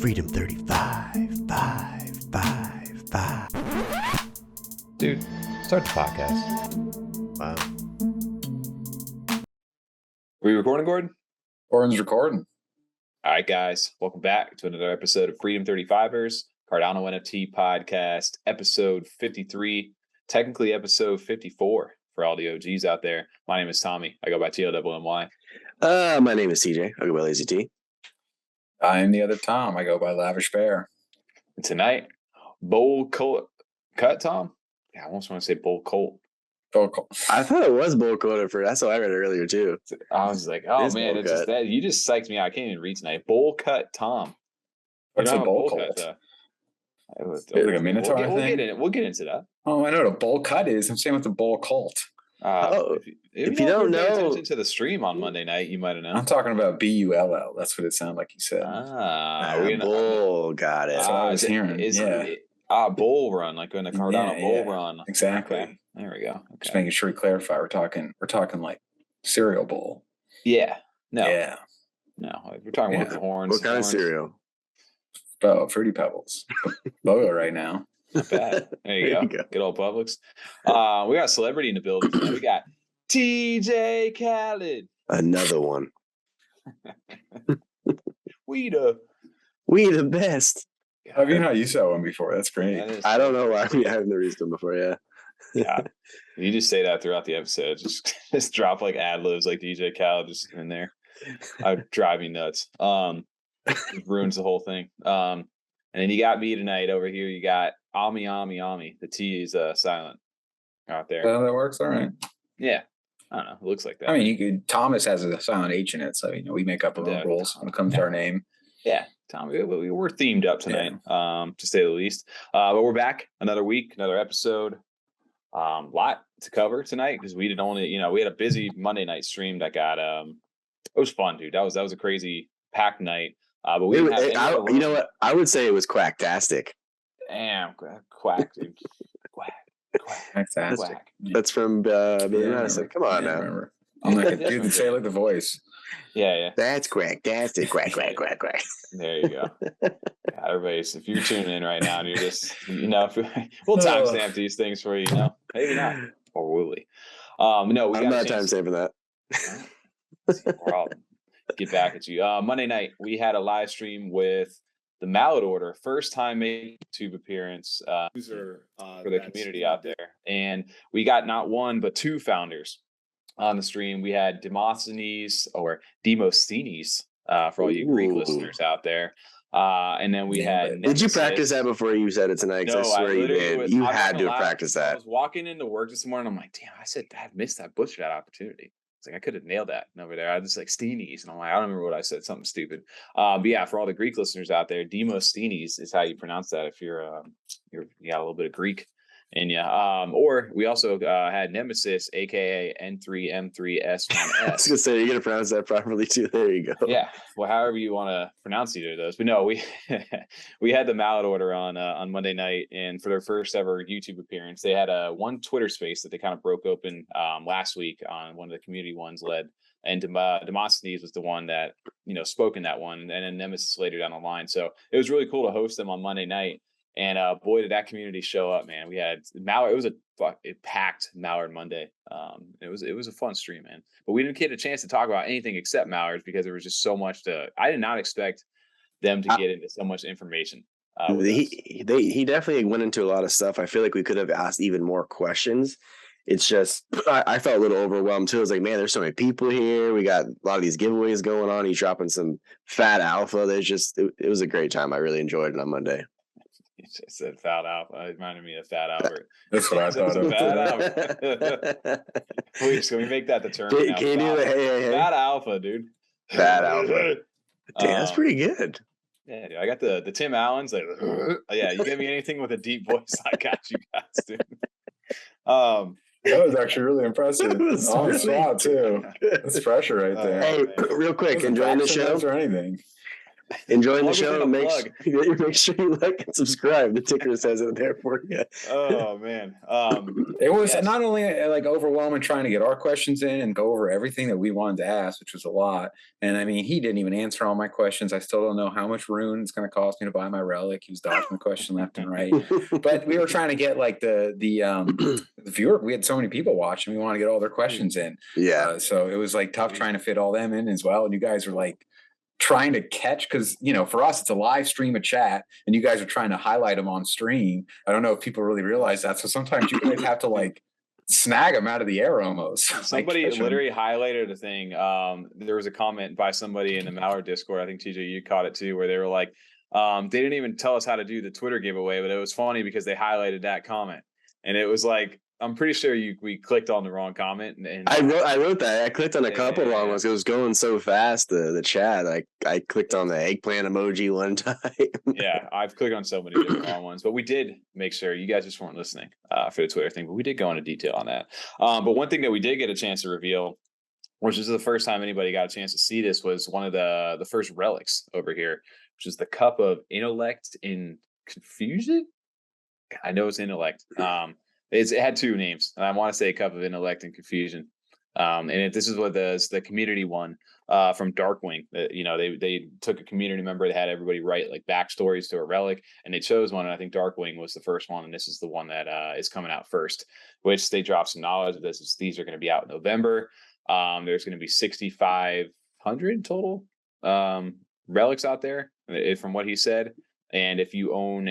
Freedom 35, 5, 5, 5. Dude, start the podcast. Wow. Are you recording, Gordon? Gordon's recording. All right, guys. Welcome back to another episode of Freedom 35ers, Cardano NFT podcast, episode 53, technically episode 54 for all the OGs out there. My name is Tommy. I go by TLWMY. My name is TJ. I go by Lazy T. I am the other Tom. I go by Lavish Bear. And tonight, Bold Colt. Cut, Tom? Yeah, I almost want to say Bold Colt. I thought it was bowl cut at first. That's what I read earlier too. I was like, oh man, it's just that you just psyched me out. I can't even read tonight. Bowl cut Tom. What's a bowl cut? Like a minotaur thing? We'll get into that. Oh, I know what a bowl cut is. I'm saying with the bowl cult. If you don't know, attention to the stream on Monday night, you might have known. I'm talking about BULL. That's what it sounded like you said. Bull, got it. That's what I was hearing. Bull run, like in the Cardano bull run. Exactly. Okay. There we go. Okay. Just making sure we clarify. We're talking like cereal bowl. Yeah. No. Yeah. No. We're talking with the horns. What kind of cereal? Oh, Fruity Pebbles. Logo right now. Not bad. There you go. Good old Publix. We got a celebrity in the building. We got TJ Khaled. Another one. We the best. Have you not used that one before? That's great. I don't know why I haven't used them before. Yeah. You just say that throughout the episode. Just drop like ad libs like DJ Khaled just in there. I'd drive me nuts. It ruins the whole thing. And then you got me tonight over here. You got Ami. The T is silent out there. That works. All right. Yeah. I don't know. It looks like that. I mean, Thomas has a silent H in it, so we make up our own rules when it comes to our name. Yeah, Tom, we're themed up tonight, to say the least. But we're back another week, another episode. Lot to cover tonight because we had a busy Monday night stream that got it was fun, dude. That was a crazy packed night. But we you know what? I would say it was quacktastic. Damn, quack, dude. Quack. That's from Billy Madison. Come on now. Remember. I'm like, dude, say it like the voice. Yeah. That's quacktastic. Quack. There you go. Everybody's, if you're tuning in right now and you're just, we'll timestamp these things for you, maybe not, or will we? I'm not timestamping that. I'll get back at you. Monday night, we had a live stream with the Mallard Order, first time making YouTube appearance for the community out there. And we got not one, but two founders on the stream. We had Demosthenes for all you Greek listeners out there. And then we had... Did you practice that before you said it tonight? No, I swear you did. You had to practice that. I was walking into work this morning. I'm like, damn, I missed that butcher that opportunity. It's like I could have nailed that over there. I just like Steenies, and I'm like, I don't remember what I said, something stupid. But yeah, for all the Greek listeners out there, Demosthenes is how you pronounce that if you got a little bit of Greek in you. Or we also had Nemesis, aka N3M3S1S. I was gonna say you're gonna pronounce that properly too. There you go. Yeah, well, however you want to pronounce either of those. But no, we had the Mallard Order on Monday night, and for their first ever YouTube appearance, they had one Twitter space that they kind of broke open last week on one of the community ones led. And Demosthenes was the one that spoke in that one, and then Nemesis later down the line. So it was really cool to host them on Monday night. And boy, did that community show up, man. We had Mallard. It was it packed Mallard Monday. It was a fun stream, man. But we didn't get a chance to talk about anything except Mallards because there was just so much I did not expect them to get into so much information. He definitely went into a lot of stuff. I feel like we could have asked even more questions. It's just I felt a little overwhelmed too. I was like, man, there's so many people here. We got a lot of these giveaways going on. He's dropping some fat alpha. It was a great time. I really enjoyed it on Monday. You just said Fat Alpha. It reminded me of Fat Albert. That's what I thought of. Fat Albert. Please, can we make that the term? Can you do the hey? Fat Alpha, dude. Fat Alpha. Damn, that's pretty good. Yeah, dude, I got the Tim Allen's like. Yeah, you give me anything with a deep voice, I got you guys, dude. That was actually really impressive. On the spot too. That's pressure right there. Hey, real quick, enjoying the show or anything. enjoying the show. Make sure you like and subscribe. The ticker says it there for you. Oh man, it was not only like overwhelming trying to get our questions in and go over everything that we wanted to ask, which was a lot. And I mean, he didn't even answer all my questions. I still don't know how much rune it's going to cost me to buy my relic. He was dodging the question left and right. But we were trying to get like the viewer. We had so many people watching. We wanted to get all their questions in. Yeah. So it was like tough trying to fit all them in as well. And you guys were like trying to catch, because for us it's a live stream of chat and you guys are trying to highlight them on stream. I don't know if people really realize that, so sometimes you guys have to like snag them out of the air almost. Somebody literally highlighted a thing. There was a comment by somebody in the Mallard Discord, I think TJ you caught it too, where they were like, they didn't even tell us how to do the Twitter giveaway, but it was funny because they highlighted that comment and it was like, I'm pretty sure we clicked on the wrong comment. And I wrote that. I clicked on a couple wrong ones. It was going so fast, the chat. I clicked on the eggplant emoji one time. Yeah, I've clicked on so many different wrong ones. But we did make sure you guys just weren't listening for the Twitter thing. But we did go into detail on that. But one thing that we did get a chance to reveal, which is the first time anybody got a chance to see this, was one of the first relics over here, which is the Cup of Intellect in Confusion. I know it's Intellect. It had two names, and I want to say Cup of Intellect and Confusion. This is what the community one from Darkwing. They took a community member that had everybody write like backstories to a relic, and they chose one. And I think Darkwing was the first one, and this is the one that is coming out first. Which they dropped some knowledge of this. These are going to be out in November. There's going to be 6,500 total relics out there, from what he said. And if you own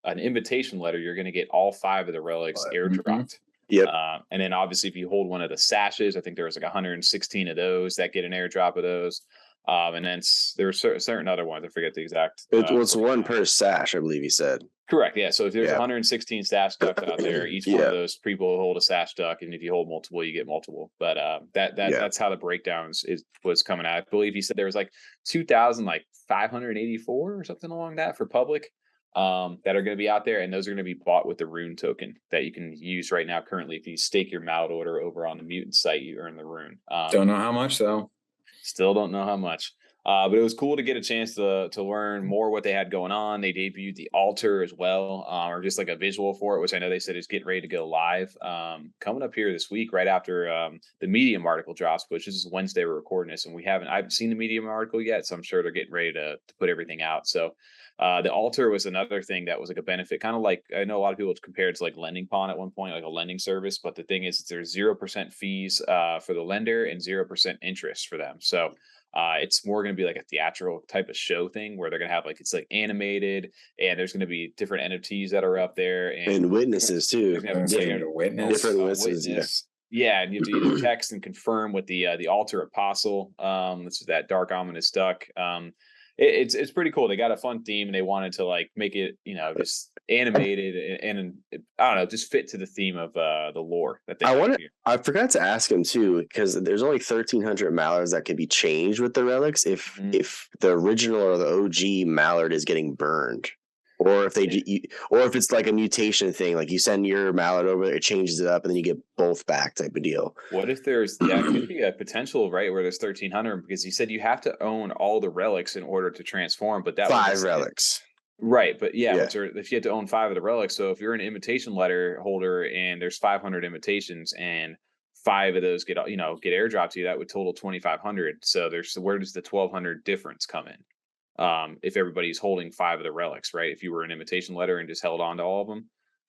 an invitation letter, you're going to get all 5 of the relics airdropped. Yep. And then obviously if you hold one of the sashes, I think there was like 116 of those that get an airdrop of those. And then there were certain other ones. I forget the exact. It's one per sash, I believe he said. Correct. Yeah. So if there's 116 sash ducks out there, each one of those people hold a sash duck, and if you hold multiple, you get multiple. But that's how the breakdowns was coming out. I believe he said there was like 2,584 or something along that for public. That are going to be out there, and those are going to be bought with the rune token that you can use right now. Currently, if you stake your Mallard order over on the mutant site, you earn the rune. Don't know how much though. Still don't know how much. But it was cool to get a chance to learn more what they had going on. They debuted the altar as well, or just like a visual for it, which I know they said is getting ready to go live coming up here this week, right after the Medium article drops. Which this is Wednesday we're recording this, and I haven't seen the Medium article yet, so I'm sure they're getting ready to put everything out. So. The altar was another thing that was like a benefit, kind of like I know a lot of people compared to like Lending Pawn at one point, like a lending service. But the thing is, there's 0% fees for the lender and 0% interest for them. So it's more going to be like a theatrical type of show thing where they're going to have it's like animated, and there's going to be different NFTs that are up there and witnesses too. Different witnesses. Yeah, and you have to either text and confirm with the altar apostle. This is that dark ominous duck. It's pretty cool. They got a fun theme, and they wanted to like make it, just animated and I don't know, just fit to the theme of the lore that they. I forgot to ask him too, because there's only 1,300 Mallards that could be changed with the relics if the original or the OG Mallard is getting burned, or if if it's like a mutation thing, like you send your Mallard over there, it changes it up, and then you get both back type of deal. What if that could be a potential, right, where there's 1,300, because he said you have to own all the relics in order to transform, but that 5 relics. Right, but if you had to own 5 of the relics, so if you're an invitation letter holder and there's 500 invitations and 5 of those get airdropped to you, that would total 2,500. So where does the 1,200 difference come in? If everybody's holding 5 of the relics, right? If you were an invitation letter and just held on to all of them.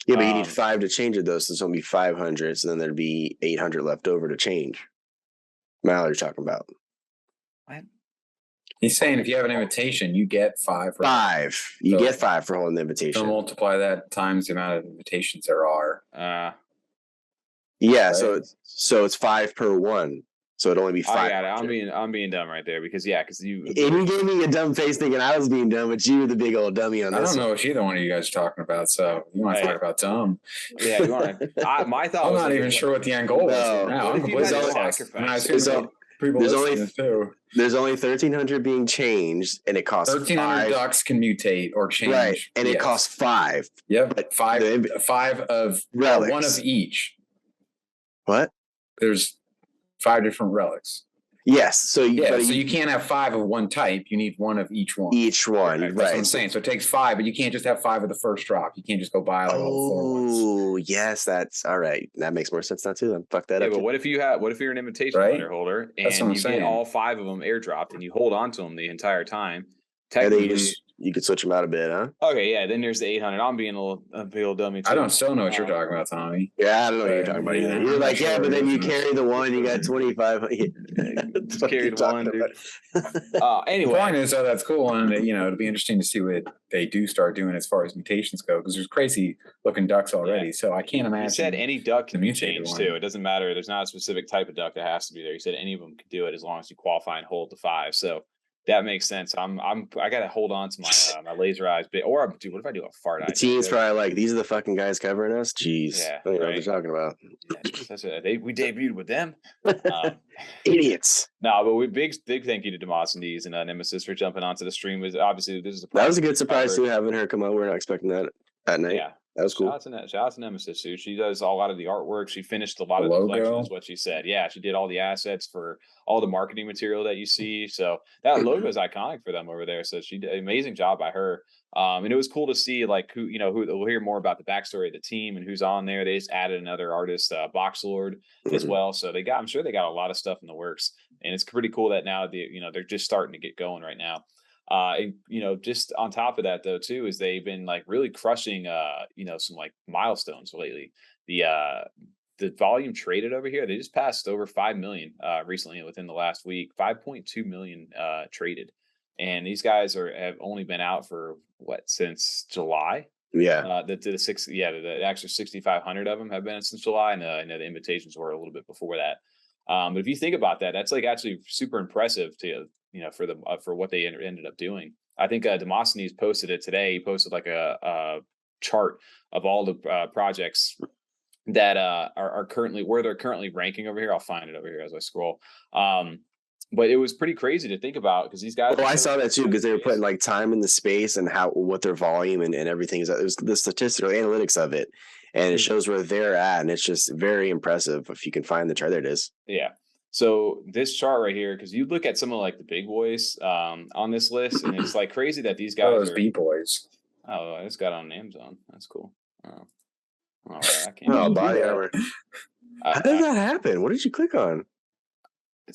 Yeah, but you need 5 to change it though, so it's only 500. So then there'd be 800 left over to change. Mallard, you're talking about. What? He's saying if you have an invitation, you get 5. 5. You get 5 for holding the invitation. So multiply that times the amount of invitations there are. Yeah, right? so it's 5 per one. So it'd only be 5. I got it. I'm being dumb right there because you. And you gave me a dumb face thinking I was being dumb, but you were the big old dummy on this. I don't know what either one of you guys are talking about. So you want to talk about dumb? Yeah, you want to. My thought. I'm not even sure what the end goal is now. There's only 1,300 being changed, and it costs 1,300 ducks can mutate or change, right? And it costs 5. Yep, but 5 of relics. 1 of each. What? There's 5 different relics. Yes. So you can't have 5 of one type. You need 1 of each one. Each one, right? That's what I'm saying. So it takes 5, but you can't just have 5 of the first drop. You can't just go buy like all the 4 ones. Oh, yes, that's all right. That makes more sense now too. Then fuck that up. But what if you're an invitation letter holder and you get all 5 of them airdropped and you hold on to them the entire time? Technically, you could switch them out a bit, huh? Okay, yeah. Then there's the 800. I'm being a big old dummy too. I don't still know what you're talking about, Tommy. Yeah, I don't know what you're talking about either. You're like, but then you carry the one, you got 25. Carry the one, dude. Anyway, the point is, that's cool, and it'll be interesting to see what they do start doing as far as mutations go, because there's crazy looking ducks already. So I can't imagine. You said any duck can change too. It doesn't matter. There's not a specific type of duck that has to be there. You said any of them could do it as long as you qualify and hold the 5. So that makes sense. I gotta hold on to my laser eyes, or dude, what if I do a fart eye? The team's probably like, these are the fucking guys covering us. Jeez, yeah, I don't know what they're talking about. We debuted with them. Idiots. No, but big thank you to Demosthenes and Nemesis for jumping onto the stream. Obviously this is that was a good surprise too, having her come out. We're not expecting that at night. Yeah. That was cool. Shout out to Nemesis, too. She does a lot of the artwork. She finished a lot of the collection, is what she said. Yeah, she did all the assets for all the marketing material that you see. So that logo is iconic for them over there. So she did an amazing job by her. And it was cool to see like who we'll hear more about the backstory of the team and who's on there. They just added another artist, Box Lord, as well. So I'm sure they got a lot of stuff in the works. And it's pretty cool that now they're just starting to get going right now. Just on top of that though too, is they've been like really crushing some like milestones lately. The volume traded over here, they just passed over 5 million recently within the last week. 5.2 million traded, and these guys have only been out for since July. Yeah, the extra 6,500 of them have been since July, and I know the invitations were a little bit before that. But if you think about that, that's like actually super impressive to for what they ended up doing. I think Demosthenes posted it today. He posted like a chart of all the projects that are currently where they're currently ranking over here. I'll find it over here as I scroll. But it was pretty crazy to think about because these guys. I saw that too because they were putting like time in the space and what their volume and everything is. It was the statistical analytics of it, and it shows where they're at, and it's just very impressive. If you can find the chart, there it is. Yeah. So this chart right here, because you look at some of like the big boys on this list, and it's like crazy that these guys are big boys. Oh, I just got on Amazon. That's cool. Oh, all right. I can't. Body armor. How did that happen? What did you click on?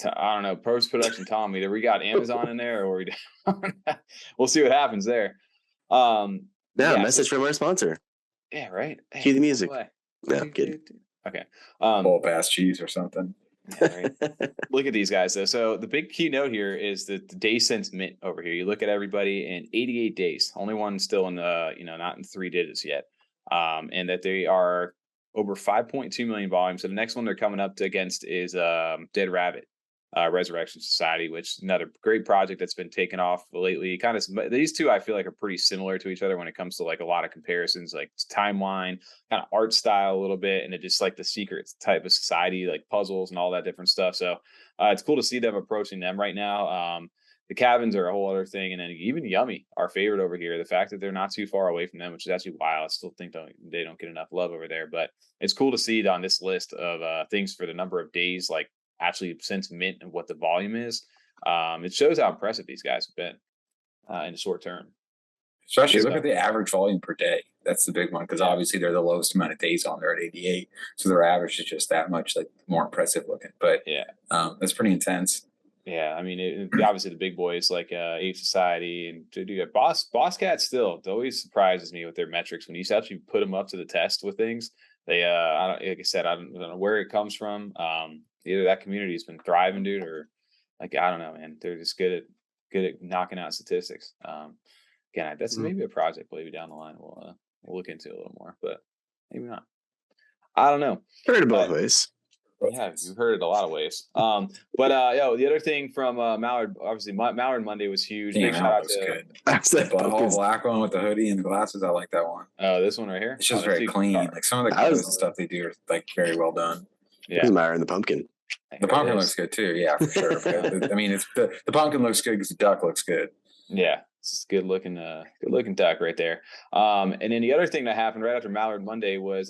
I don't know. Post production Tom. Either we got Amazon in there, or we'll see what happens there. Message from our sponsor. Yeah, right. Cue the music. No, I'm kidding. Okay. Whole bass cheese or something. Yeah, right. Look at these guys though. So the big keynote here is the day since mint over here. You look at everybody in 88 days. Only one still in the not in 3 digits yet. And that they are over 5.2 million volume. So the next one they're coming up against is Dead Rabbit. Resurrection Society, which is another great project that's been taken off lately. Kind of these two I feel like are pretty similar to each other when it comes to like a lot of comparisons, like timeline, kind of art style a little bit, and it just like the secret type of society, like puzzles and all that different stuff. So it's cool to see them approaching them right now. The cabins are a whole other thing, and then even Yummi, our favorite over here. The fact that they're not too far away from them, which is actually wild. I still think they don't get enough love over there, but it's cool to see it on this list of things for the number of days, like actually since mint and what the volume is. It shows how impressive these guys have been in the short term. Especially look at the average volume per day. That's the big one because obviously they're the lowest amount of days on there at 88. So their average is just that much like more impressive looking. But that's pretty intense. Yeah, I mean, obviously the big boys like Ape Society and Boss Cat still, it always surprises me with their metrics when you actually put them up to the test with things. They, like I said, I don't know where it comes from. Either that community has been thriving, dude, or like I don't know, man. They're just good at knocking out statistics. Again, that's maybe a project maybe down the line we'll look into a little more, but maybe not. I don't know. Heard it both ways. Yeah, you've heard it a lot of ways. But the other thing from Mallard, obviously Mallard Monday was huge. Big shout out to good. That's the all black one with the hoodie and the glasses. I like that one. Oh, this one right here. It's just very clean. Like some of the colors and stuff they do are like very well done. Yeah, Mallard and the pumpkin. The pumpkin looks good too. Yeah, for sure. I mean, it's the pumpkin looks good because the duck looks good. Yeah, it's just good looking duck right there. And then the other thing that happened right after Mallard Monday was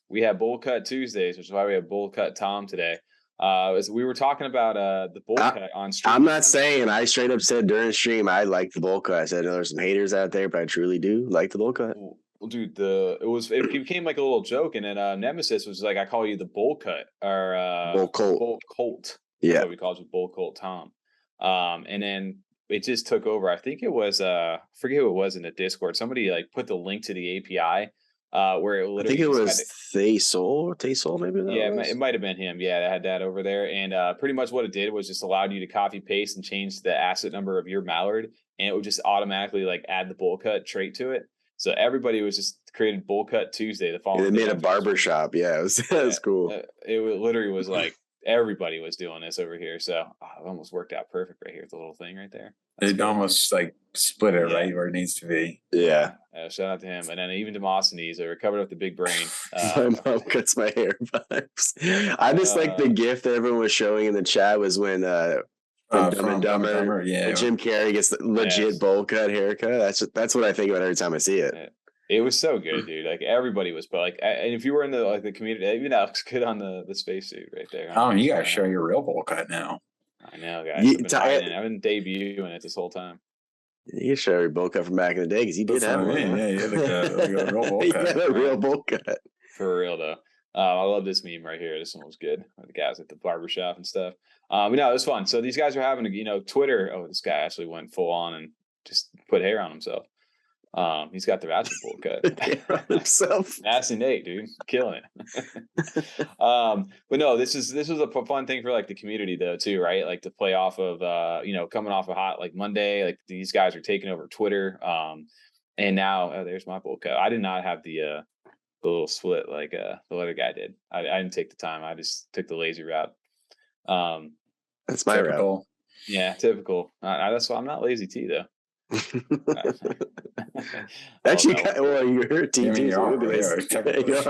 we had Bull Cut Tuesdays, which is why we have Bull Cut Tom today. We were talking about the bowl cut on stream. I'm not saying, I straight up said during stream I like the bowl cut. I said, there's some haters out there, but I truly do like the bowl cut. Well, dude, it became like a little joke, and then Nemesis was like, "I call you the bowl cut or Bowl Colt. Bowl Colt." Yeah, that's what we called you, Bowl Colt Tom. And then it just took over. I think it was I forget who it was in the Discord. Somebody like put the link to the API where it literally. I think it was Taysol, maybe. It might have been him. Yeah, I had that over there, and pretty much what it did was just allowed you to copy paste and change the asset number of your Mallard, and it would just automatically like add the bowl cut trait to it. So everybody was just created Bowl Cut Tuesday. The following, they made a barber shop. Yeah, it was cool. It literally was like everybody was doing this over here. So it almost worked out perfect right here. The little thing right there. It almost like split it right where it needs to be. Yeah. Shout out to him. And then even Demosthenes, they recovered with the big brain. My mom cuts my hair vibes. I just like the gif that everyone was showing in the chat was when from Dumb and Dumber, Jim Carrey gets the legit bowl cut haircut. That's what I think about every time I see it. It was so good, dude. Like everybody was, but like, and if you were in the community, even that looks good on the spacesuit right there. Oh, you gotta show your real bowl cut now. I know, guys. I've been debuting it this whole time. You can show your bowl cut from back in the day because you did have one. Yeah, you had a real bowl cut. You had a real bowl cut. For real though. I love this meme right here. This one was good. The guys at the barbershop and stuff. But no, it was fun. So these guys are having, Twitter. Oh, this guy actually went full on and just put hair on himself. He's got the ratchet bowl cut. Hair on himself. Nasty Nate, dude, killing it. But no, this was a fun thing for like the community though too, right? Like to play off of coming off a hot like Monday, like these guys are taking over Twitter. And now there's my bowl cut. I did not have the little split like the other guy did. I didn't take the time. I just took the lazy route. That's my route. Yeah, typical. That's why I'm not lazy T though. Actually, you're T. You are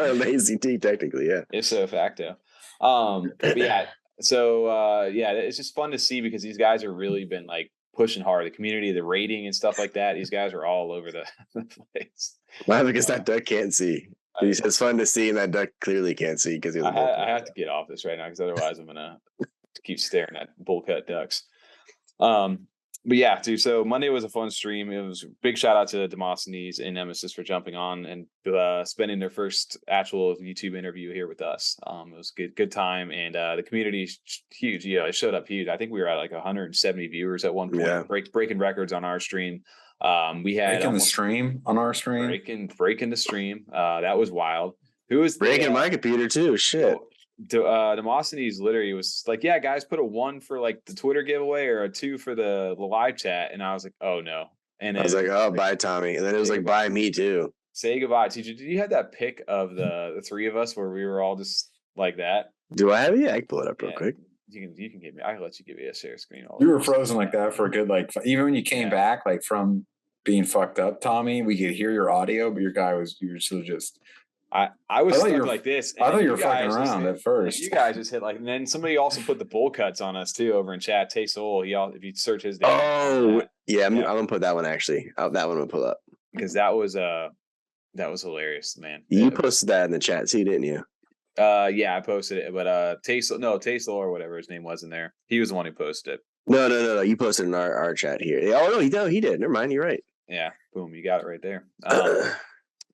a lazy T technically, yeah. It's so facto. But yeah, so it's just fun to see because these guys are really been like pushing hard. The community, the rating and stuff like that. These guys are all over the place. Why? Because that duck can't see. It's fun to see, and that duck clearly can't see because I have to get off this right now because otherwise I'm gonna keep staring at bowl cut ducks. But yeah, dude. So Monday was a fun stream. It was a big shout out to Demosthenes and Nemesis for jumping on and spending their first actual YouTube interview here with us. It was a good time, and the community's huge. Yeah, it showed up huge. I think we were at like 170 viewers at one point. Yeah. Breaking records on our stream. We had breaking the stream on our stream. Breaking the stream. That was wild. Who was breaking my computer too? Shit. Demosthenes literally was like, yeah, guys, put a 1 for like the Twitter giveaway or a 2 for the live chat, and I was like, oh no. And I was like, oh, bye, Tommy. And then it was like, bye, me too. Say goodbye. Did you have that pic of the three of us where we were all just like that? Do I have it? I can pull it up real quick. You can give me. I can let you give me a share screen. You were frozen like that for a good even when you came back like from being fucked up, Tommy. We could hear your audio, but you were still just. I was stuck like this. I thought you were fucking around at first. You guys just hit like, and then somebody also put the bowl cuts on us too over in chat. Taysol, if you search his name. Oh yeah, I'm gonna put that one actually. That one will pull up because that was hilarious, man. You posted that in the chat too, didn't you? Yeah, I posted it, but Taysol or whatever his name was in there. He was the one who posted it. No. You posted in our chat here. Oh no, he did. Never mind. You're right. Yeah, boom, you got it right there.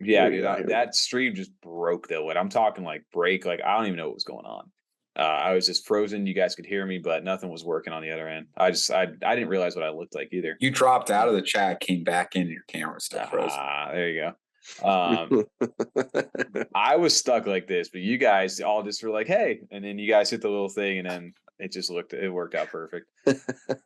Yeah, dude, that stream just broke though. And I'm talking like break, like I don't even know what was going on. I was just frozen. You guys could hear me, but nothing was working on the other end. I didn't realize what I looked like either. You dropped out of the chat, came back in, your camera still frozen. There you go. I was stuck like this, but you guys all just were like, hey, and then you guys hit the little thing, and then it worked out perfect. But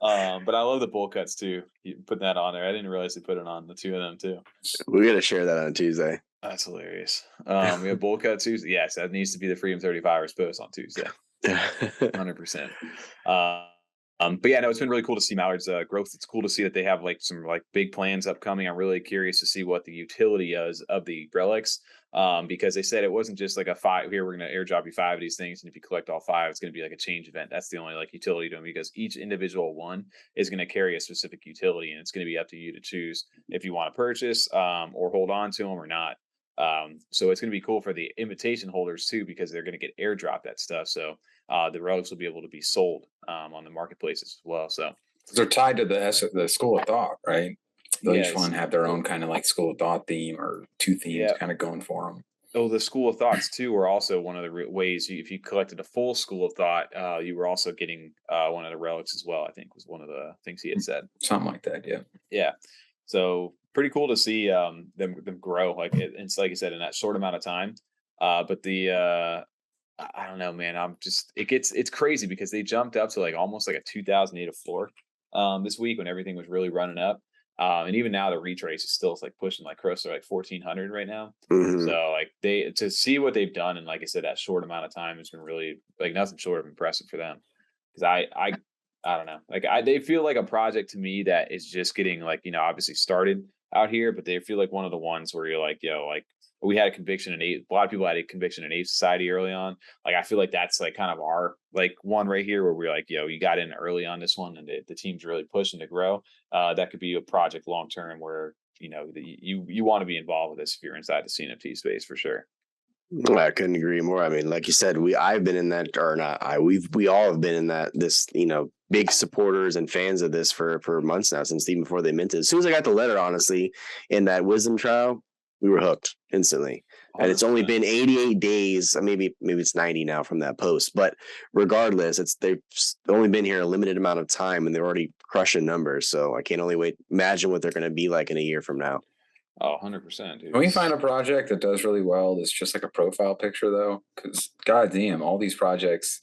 I love the bowl cuts too. You put that on there. I didn't realize they put it on the two of them too. We're gonna share that on Tuesday. That's hilarious. We have bowl cut Tuesday. Yes, that needs to be the Freedom 35ers post on Tuesday. 100%. But yeah, no, it's been really cool to see Mallard's growth. It's cool to see that they have like some like big plans upcoming. I'm really curious to see what the utility is of the relics, because they said it wasn't just like a 5 here. We're going to airdrop you 5 of these things, and if you collect all 5, it's going to be like a change event. That's the only like utility to them, because each individual one is going to carry a specific utility, and it's going to be up to you to choose if you want to purchase or hold on to them or not. So it's going to be cool for the invitation holders too, because they're going to get airdropped that stuff. So the relics will be able to be sold on the marketplaces as well. So they're tied to the school of thought, right? They'll each yes, one have their own kind of like school of thought theme or two themes kind of going for them. Oh, the school of thoughts too were also one of the ways. If you collected a full school of thought, you were also getting one of the relics as well. I think was one of the things he had said. Something like that, yeah. Yeah. So pretty cool to see them grow. Like it's like I said, in that short amount of time. But I don't know, man. It's crazy because they jumped up to like almost like a 2,008 a floor this week when everything was really running up. And even now the retrace is still like pushing like close to like 1,400 right now. Mm-hmm. So like to see what they've done in, like I said, that short amount of time has been really like nothing short of impressive for them. Because I don't know, like they feel like a project to me that is just getting like, obviously started out here, but they feel like one of the ones where you're like, like we had a conviction in a lot of people had a conviction in Ape Society early on. Like I feel like that's like kind of our like one right here where we're like, you got in early on this one and the team's really pushing to grow. That could be a project long term where you want to be involved with this if you're inside the CNFT space for sure. I couldn't agree more. I mean, like you said, I've been in that, or not we all have been in that, this, big supporters and fans of this for months now, since even before they minted. As soon as I got the letter, honestly, in that wisdom trial, we were hooked instantly. 100%. And it's only been 88 days, maybe it's 90 now from that post, but regardless, they've only been here a limited amount of time and they're already crushing numbers. So I can't only imagine what they're going to be like in a year from now. Oh, 100%, dude. Can we find a project that does really well that's just like a profile picture, though? Because, goddamn, all these projects,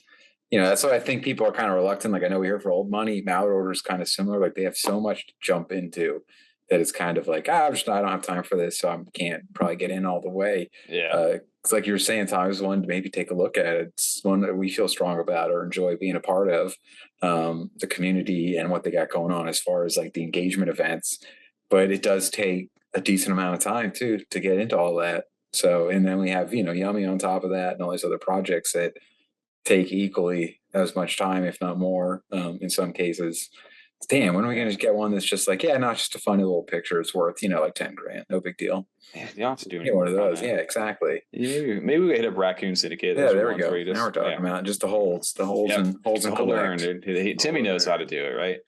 that's why I think people are kind of reluctant. Like, I know we hear for old money, Mallard order is kind of similar. Like, they have so much to jump into that it's kind of like, I don't have time for this, so I can't probably get in all the way. Yeah. It's like you were saying, Tom, I was one to maybe take a look at it. It's one that we feel strong about or enjoy being a part of, the community and what they got going on as far as like the engagement events. But it does take a decent amount of time too to get into all that. So, and then we have, Yummi on top of that and all these other projects that take equally as much time, if not more, in some cases. Damn, when are we going to get one that's just like, not just a funny little picture. It's worth, like 10 grand. No big deal. Yeah, you don't have to do one of those. Yeah, exactly. Maybe we hit up Raccoon Syndicate. Yeah, there we go. Now we're talking about just the holds and learn, dude. Timmy knows how to do it, right?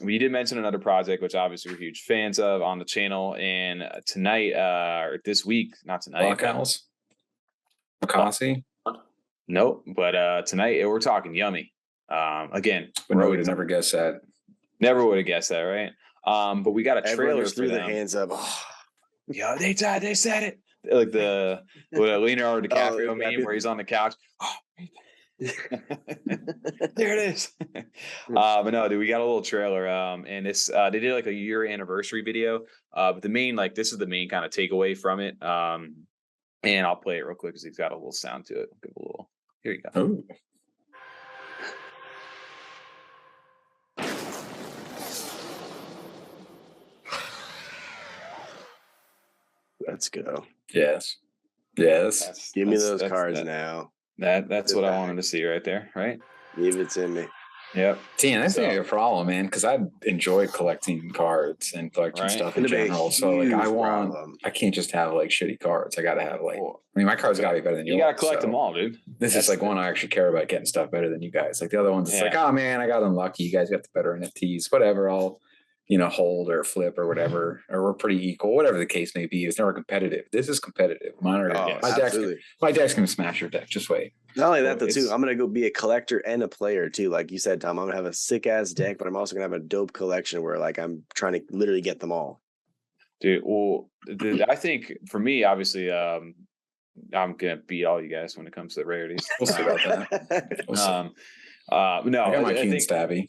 We did mention another project, which obviously we're huge fans of on the channel. And tonight, or this week, not tonight. Blockhouse? Makasi? Nope. But tonight we're talking Yummi. Again, but no, would never guess that. Never would have guessed that, right? But we got a trailer threw their hands up. Oh. Yeah, they said it. Like the Leonardo DiCaprio meme where he's on the couch. Oh, there it is. But no, dude, we got a little trailer. And this they did like a year anniversary video. But the main, like, this is the main kind of takeaway from it. And I'll play it real quick because it's got a little sound to it. Give a little. Here you go. Ooh. Let's go. Yes. Give me those cards now. That's what I wanted to see right there, right? Give it to me. Yep. See, that's a problem, man, because I enjoy collecting cards and collecting stuff in general. So like I can't just have like shitty cards. I gotta have like my cards gotta be better than yours. You gotta collect them all, dude. This is like one I actually care about getting stuff better than you guys. Like the other ones, it's like, oh man, I got unlucky. You guys got the better NFTs, whatever. I'll hold or flip or whatever, or we're pretty equal, whatever the case may be. It's never competitive. This is competitive. Mine are, my deck's gonna smash your deck. Just wait. Not only that, though, too, I'm gonna go be a collector and a player too. Like you said, Tom, I'm gonna have a sick ass deck, but I'm also gonna have a dope collection where like I'm trying to literally get them all. Dude, well, I think for me, obviously, I'm gonna beat all you guys when it comes to the rarities. We'll see about that. No, I got my Keen Stabby.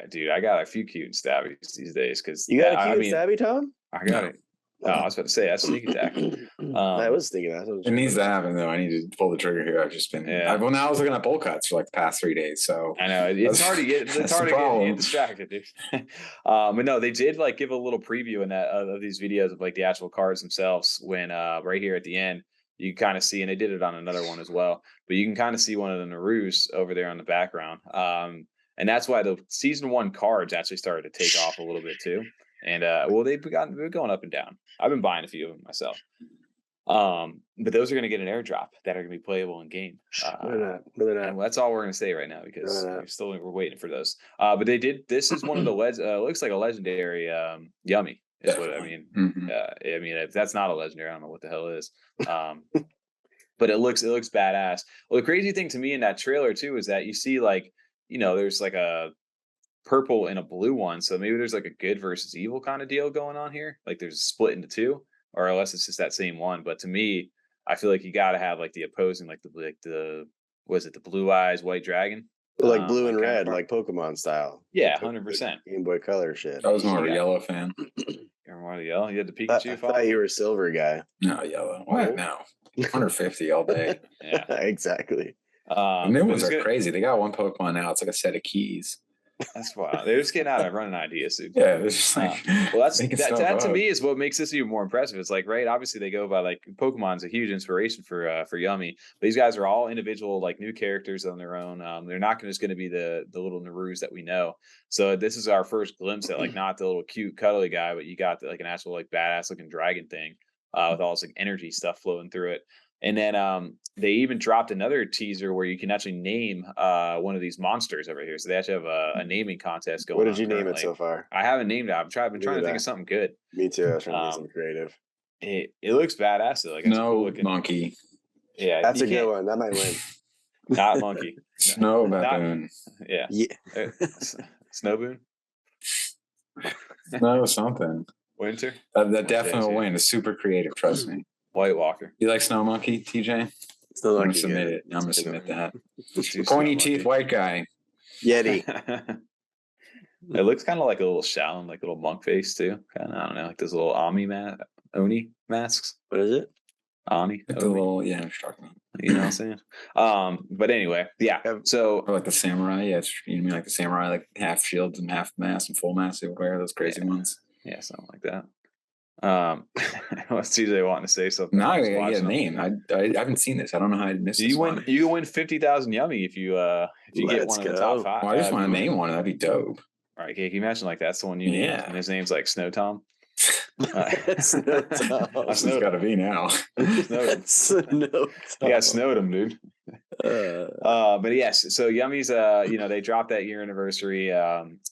Dude, I got a few cute stabbies these days because you got a cute stabby, Tom? I got it. Oh, I was about to say that's sneak attack. I was thinking that. It needs to happen though. I need to pull the trigger here. I've just been. Well, now I was looking at bull cuts for like the past 3 days. So I know it's hard to get. It's hard to get distracted, dude. But no, they did like give a little preview in that of these videos of like the actual cards themselves. When right here at the end, you kind of see, and they did it on another one as well. But you can kind of see one of the Narus over there on the background. And that's why the season 1 cards actually started to take off a little bit too. And well, they've been going up and down. I've been buying a few of them myself. But those are going to get an airdrop that are going to be playable in game. No, they're not. No, they're And not. that's all we're going to say right now because No, no. we're waiting for those. But they did. This is one of the looks like a legendary Yummi. Is what I mean. I mean, if that's not a legendary, I don't know what the hell is. But it looks badass. Well, the crazy thing to me in that trailer too is that you see like, there's like a purple and a blue one. So maybe there's like a good versus evil kind of deal going on here. Like there's a split into two, or unless it's just that same one. But to me, I feel like you got to have like the opposing, like the was it the blue eyes white dragon? Like blue and red, counterpart. like Pokemon style. Yeah, 100%. Game Boy Color shit. I was more of a yellow fan. You want to yell? You had the I Pikachu. thought you were a silver guy. No, yellow. What? No. 150 all day. Yeah, The exactly. new ones are crazy. They got one Pokemon now. It's like a set of keys. That's wild. They're just getting out of running ideas, dude. Yeah, it's just like well, that to me is what makes this even more impressive. It's like, right, obviously they go by like Pokemon's a huge inspiration for Yummi. But these guys are all individual, like new characters on their own. They're not just going to be the little Narus that we know. So this is our first glimpse at like not the little cute cuddly guy, but you got like an actual like badass looking dragon thing with all this like energy stuff flowing through it. And then they even dropped another teaser where you can actually name one of these monsters over here. So they actually have a naming contest going on. What did you name it so far? I haven't named it. I've been trying to think of something good. Me too. I was trying to get something creative. It looks badass though. Like no cool looking. monkey. Yeah, that's a good one. That might win. Not monkey. Snow baboon. Yeah. Snowboon. No something. Winter. That definitely will win. It's super creative. Trust me. White Walker. You like Snow Monkey, TJ? Snow I'm Monkey. gonna submit it. I'm gonna submit that. Pointy Pointy teeth, white guy. Yeti. It looks kind of like a little Shaolin, like a little monk face too. Kind of, I don't know, like those little Oni masks. What is it? Oni. Like the little, yeah, I'm talking about. You know what I'm saying? But anyway, yeah. So or like the samurai, yeah, you mean like the samurai, like half shields and half mask and full mask. They would wear those crazy ones. Yeah, something like that. What's TJ wanting to say something? No, I get a name. I haven't seen this. I don't know how I missed this. You win 50,000 Yummi if you get one of the top 5. Well, I just want to name one. That'd be dope. All right, can you imagine like that's the one you name? Yeah. And his name's like Snow Tom. Snow Tom. It's got to be now. Snow Tom. I got snowed him, dude. But yes, so Yummi's they dropped that year anniversary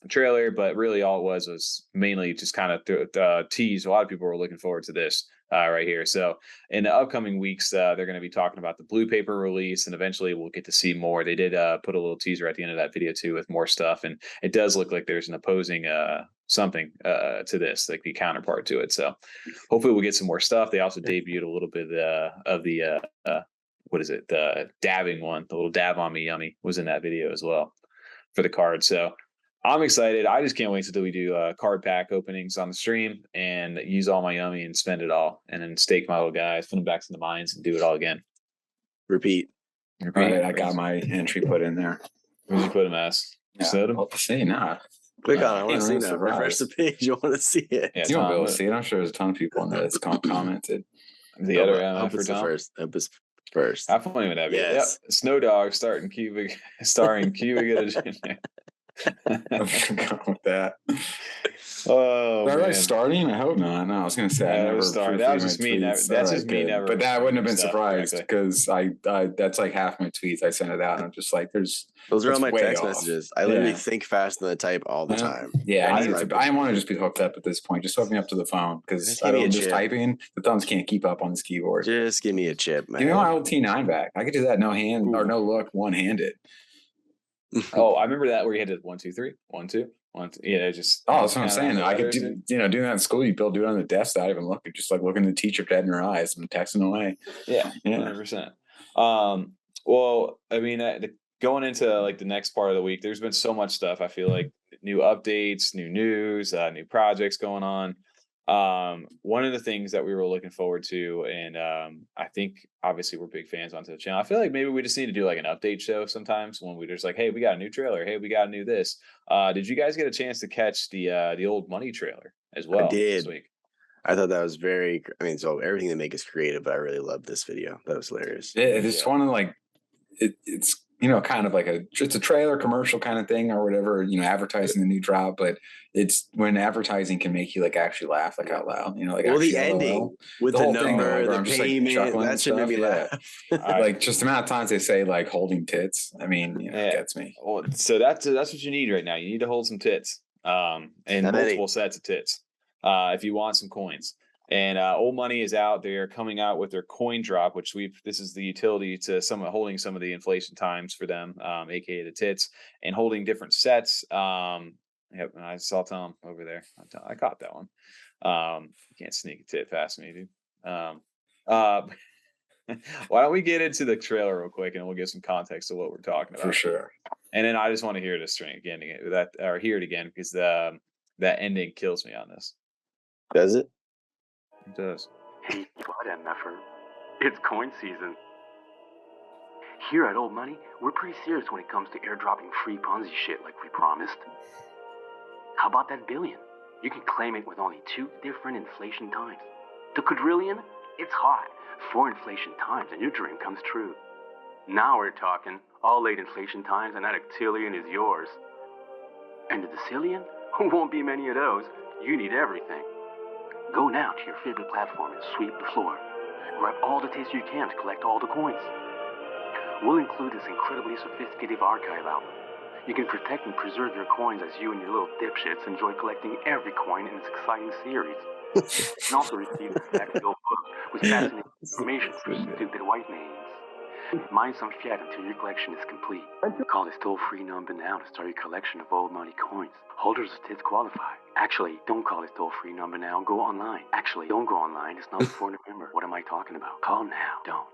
trailer, but really all it was mainly just kind of tease. A lot of people were looking forward to this right here. So in the upcoming weeks, they're going to be talking about the blue paper release, and eventually we'll get to see more. They did put a little teaser at the end of that video too with more stuff, and it does look like there's an opposing something to this, like the counterpart to it. So hopefully we'll get some more stuff. They also debuted a little bit of the what is it? The dabbing one, the little dab on me Yummi was in that video as well for the card. So I'm excited. I just can't wait until we do card pack openings on the stream and use all my Yummi and spend it all, and then stake my little guys, put them back to the mines, and do it all again. Repeat. All right, I got my entry put in there. Where did you put them as? Yeah, Snowed them? I'll see now. Click on it. I want to see that. Refresh the page. You want to see it. Yeah, you won't be able to see it. I'm sure there's a ton of people in there that's commented. The other MF for Tom? First. Have fun with that. Yes. Yep. Snow Dog starring Cubic Jr. I'm going with that. Oh, is that right? Starting? I hope not. No, I was going to say I never. That was just me. That's just me never. But that wouldn't have been surprised because I that's like half my tweets. I sent it out. And I'm just like, those are all my text messages. I literally think fast than I type all the time. Yeah, I want to just be hooked up at this point. Just hook me up to the phone because I don't just typing. The thumbs can't keep up on this keyboard. Just give me a chip, man. Give me my old T9 back. I could do that no hand or no look, one handed. Oh, I remember that where you had to 1, 2, 3, 1, 2, 1, 2. Yeah, just. Oh, that's what I'm saying. I could do that in school. You do it on the desk without even looking, just like looking the teacher dead in her eyes and texting away. Yeah, 100%. Well, I mean, going into like the next part of the week, there's been so much stuff. I feel like new updates, new news, new projects going on. One of the things that we were looking forward to, and I think obviously we're big fans onto the channel. I feel like maybe we just need to do like an update show sometimes when we just like, hey, we got a new trailer. Hey, we got a new this. Did you guys get a chance to catch the old money trailer as well? I did. This week? I thought that was very. I mean, so everything they make is creative, but I really loved this video. That was hilarious. It's one of like it's kind of like it's a trailer commercial kind of thing or whatever, advertising the new drop. But it's when advertising can make you like actually laugh like out loud, like well, the actually ending LOL. with The the whole thing, though, number, where the I'm just like payment, chuckling that and should make me stuff, laugh. like just the amount of times they say like holding tits. I mean, it gets me. Well, so that's what you need right now. You need to hold some tits, and multiple sets of tits, if you want some coins. And Old Money is out. They are coming out with their coin drop, which this is the utility to holding some of the inflation times for them, aka the tits, and holding different sets. Yep, I saw Tom over there. I caught that one. You can't sneak a tit past me, dude. Why don't we get into the trailer real quick, and we'll give some context to what we're talking about For sure. And then I just want to hear this string again, hear it again, because that ending kills me on this. Does it? It does. Hey, what MFer. It's coin season. Here at Old Money, we're pretty serious when it comes to airdropping free Ponzi shit like we promised. How about that billion? You can claim it with only 2 different inflation times. The quadrillion? It's hot. 4 inflation times and your dream comes true. Now we're talking. All 8 inflation times and that octillion is yours. And the decillion? Won't be many of those. You need everything. Go now to your favorite platform and sweep the floor. Grab all the taste you can to collect all the coins. We'll include this incredibly sophisticated archive album. You can protect and preserve your coins as you and your little dipshits enjoy collecting every coin in this exciting series. You can also receive this tactical book with fascinating information for stupid white names. Mine some fiat until your collection is complete. Call this toll-free number now to start your collection of Old Money coins. Holders of TiTS qualify. Actually, don't call this toll-free number now. Go online. Actually, don't go online. It's not before November. What am I talking about? Call now. Don't.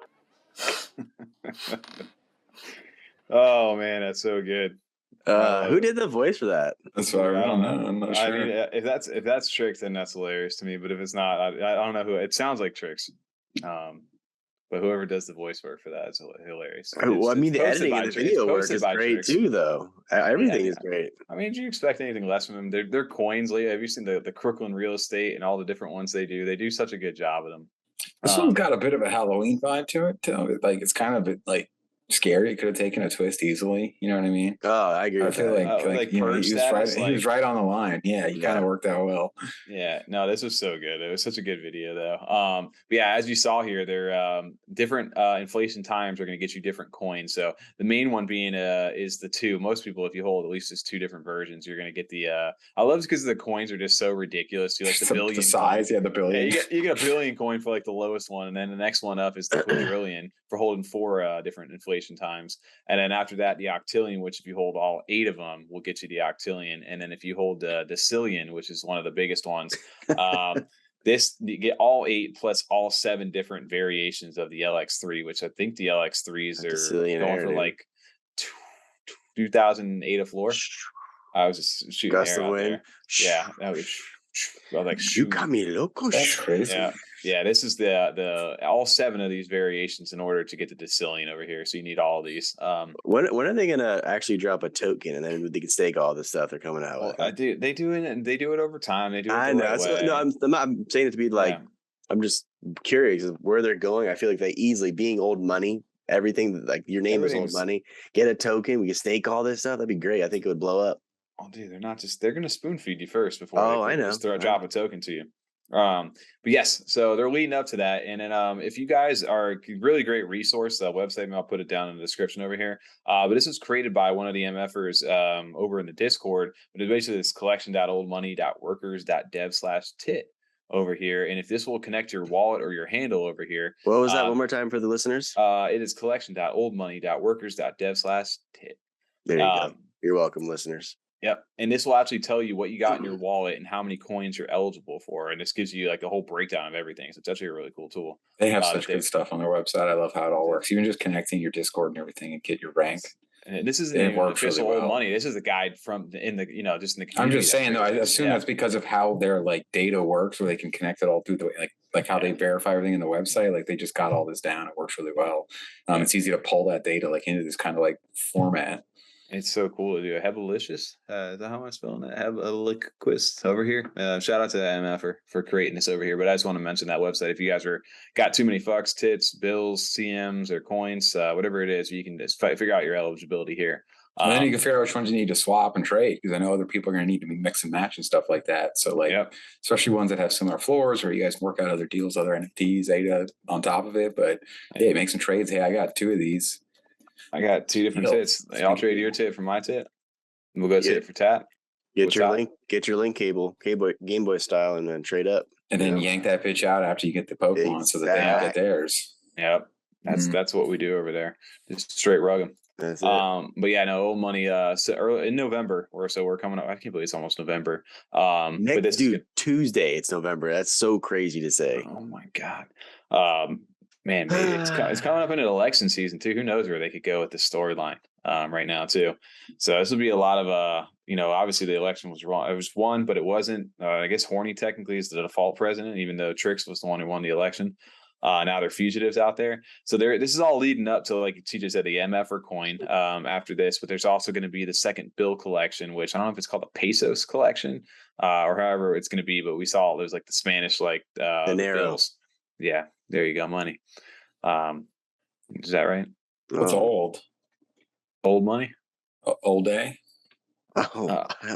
Oh man, that's so good. Who did the voice for that? That's what I don't know. I'm not sure. I mean, if that's Trix, then that's hilarious to me. But if it's not, I don't know who. It sounds like Trix. But whoever does the voice work for that is hilarious. Well, I mean, the editing of the video work is great too, though. Everything is great. I mean, do you expect anything less from them? They're coins. Have you seen the Crooklyn real estate and all the different ones they do? They do such a good job of them. This one's got a bit of a Halloween vibe to it, too. Like it's kind of like scary. It could have taken a twist easily. You know what I mean? Oh, I agree. I feel like he was right on the line. Yeah, he kind of worked out well. Yeah, no, this was so good. It was such a good video, though. But yeah, as you saw here, they're different inflation times are going to get you different coins. So the main one being is the 2. Most people, if you hold at least 2 different versions, you're going to get the. I love it because the coins are just so ridiculous. Too, like the billion, the size, the billion. Yeah, you get a billion coin for like the lowest one, and then the next one up is the quadrillion for holding 4 different inflation times. And then after that, the octillion, which if you hold all 8 of them, will get you the octillion. And then if you hold the decillion, which is one of the biggest ones, you get all 8 plus all 7 different variations of the LX3, which I think the LX3s are going for like 2,008 a floor. I was just shooting air out there. Yeah, that was. I was like, you got me loco. That's crazy. Yeah. This is the all 7 of these variations in order to get the decillion over here. So you need all of these. When are they gonna actually drop a token and then they can stake all the stuff they're coming out with? They do it, and they do it over time. They do it. I know. No, I'm not saying it to be like. Yeah. I'm just curious where they're going. I feel like they easily being Old Money. Everything like your name is Old Money. Get a token. We can stake all this stuff. That'd be great. I think it would blow up. Oh, dude, they're going to spoon feed you first before I know. Just drop a token to you. But yes, so they're leading up to that. And then if you guys are a really great resource, the website, I'll put it down in the description over here. But this was created by one of the MFers over in the Discord. But it's basically this collection.oldmoney.workers.dev/tit over here. And if this will connect your wallet or your handle over here. What was that one more time for the listeners? It is collection.oldmoney.workers.dev/tit. There you go. You're welcome, listeners. Yep. And this will actually tell you what you got in your wallet and how many coins you're eligible for. And this gives you like a whole breakdown of everything. So it's actually a really cool tool. They have such good stuff on their website. I love how it all works. Even just connecting your Discord and everything and get your rank. And this isn't even official Old Money. This is a guide just in the community. I'm just saying though, I assume that's because of how their like data works, where they can connect it all through the way like how they verify everything in the website. Like they just got all this down. It works really well. It's easy to pull that data like into this kind of like format. It's so cool to do a Liches. Is that how I'm spelling that? Liches over here. Shout out to the MF for creating this over here. But I just want to mention that website. If you guys got too many fucks, tits, bills, CMs, or coins, whatever it is, you can just figure out your eligibility here. And then you can figure out which ones you need to swap and trade, because I know other people are going to need to mix and match and stuff like that. So like, especially ones that have similar floors, or you guys work out other deals, other NFTs, ADA on top of it. But yeah, make some trades. Hey, I got 2 of these. I got 2 different tits. I'll trade your tit for my tit. We'll go tit for tat. Get your link cable, Game Boy style, and then trade up. And then yank that bitch out after you get the Pokemon so that they don't get theirs. Yep. That's what we do over there. Just straight rug them. That's it. But yeah, no, old money. So early in November or so, we're coming up. I can't believe it's almost November. But this Tuesday, it's November. That's so crazy to say. Oh my god, man, maybe it's coming up into election season too. Who knows where they could go with this storyline right now too. So this will be a lot of obviously the election was wrong. It was won, but it wasn't. I guess Horny technically is the default president, even though Trix was the one who won the election. Now they're fugitives out there. So this is all leading up to, like TJ said, the MF coin after this, but there's also going to be the second bill collection, which I don't know if it's called the Pesos collection or however it's going to be, but we saw there's like the Spanish, like bills. Yeah, there you go. Money. Is that right? What's old? Old money? Old day?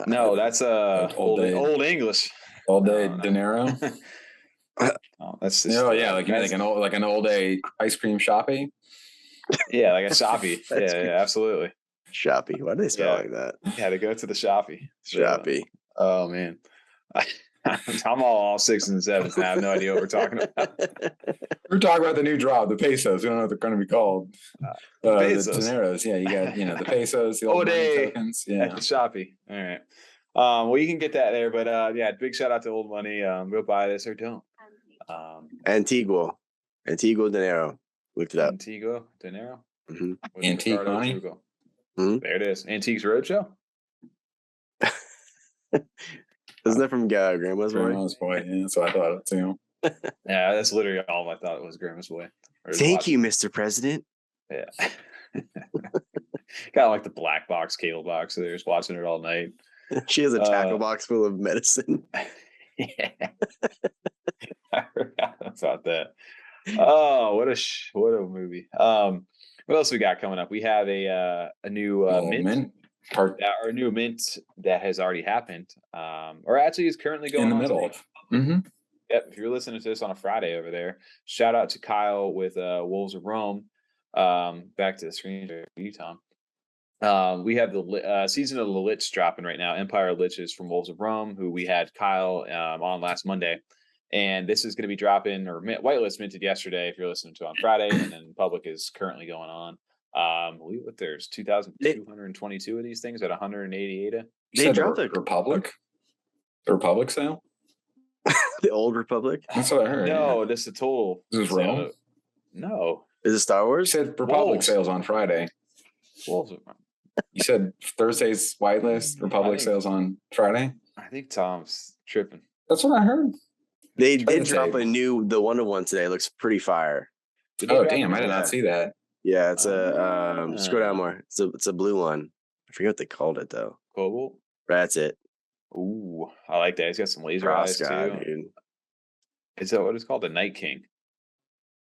No, that's old English. Old day dinero? Oh, that's just, like you mean like an old day ice cream shoppy. Yeah, like a shoppy. yeah, absolutely. Shoppy. Why do they spell like that? Yeah, to go to the shoppy. Shoppy. Oh man, I'm all 6s and 7s now. I have no idea what we're talking about. We're talking about the new drop, the pesos. We don't know what they're going to be called. The dineros. Yeah, you got the pesos, the old money tokens. Yeah, the shoppy. All right. Well, you can get that there, but big shout out to Old Money. Go buy this or don't. Antigua dinero. Looked it up. Antigua dinero. Mm-hmm. Antique money. Mm-hmm. There it is. Antiques Roadshow. Isn't that from Grandma's Boy? Grandma's Boy. Yeah, that's what I thought too. Yeah, that's literally all I thought it was. Grandma's Boy. Thank you, Mr. President. Yeah. Got like the black box cable box. So they're just watching it all night. She has a tackle box full of medicine. Yeah. I forgot about that. Oh, what a movie. What else we got coming up? We have a new mint. Our new mint that has already happened, or actually is currently going in the middle of. Mm-hmm. Yep. If you're listening to this on a Friday over there, shout out to Kyle with Wolves of Rome. Back to the screen for you, Tom. We have the season of the Liches dropping right now. Empire Liches from Wolves of Rome, who we had Kyle on last Monday. And this is going to be dropping, or whitelist minted yesterday if you're listening to it on Friday, and then public is currently going on. There's 2,222 of these things at 188. They dropped the Republic? The Republic sale? The old Republic? That's what I heard. No, this is a total. Is this Rome? No. Is it Star Wars? You said Republic sales on Friday. Wolves. You said Thursday's whitelist, Republic sales on Friday? I think Tom's tripping. That's what I heard. They did drop the 1-of-1 today. It looks pretty fire. Oh, damn. I did not see that. Yeah, it's a scroll down more. It's a blue one. I forget what they called it though. Cobalt? That's it. Ooh, I like that. He's got some laser eyes too. Dude. Is that what it's called? The Night King.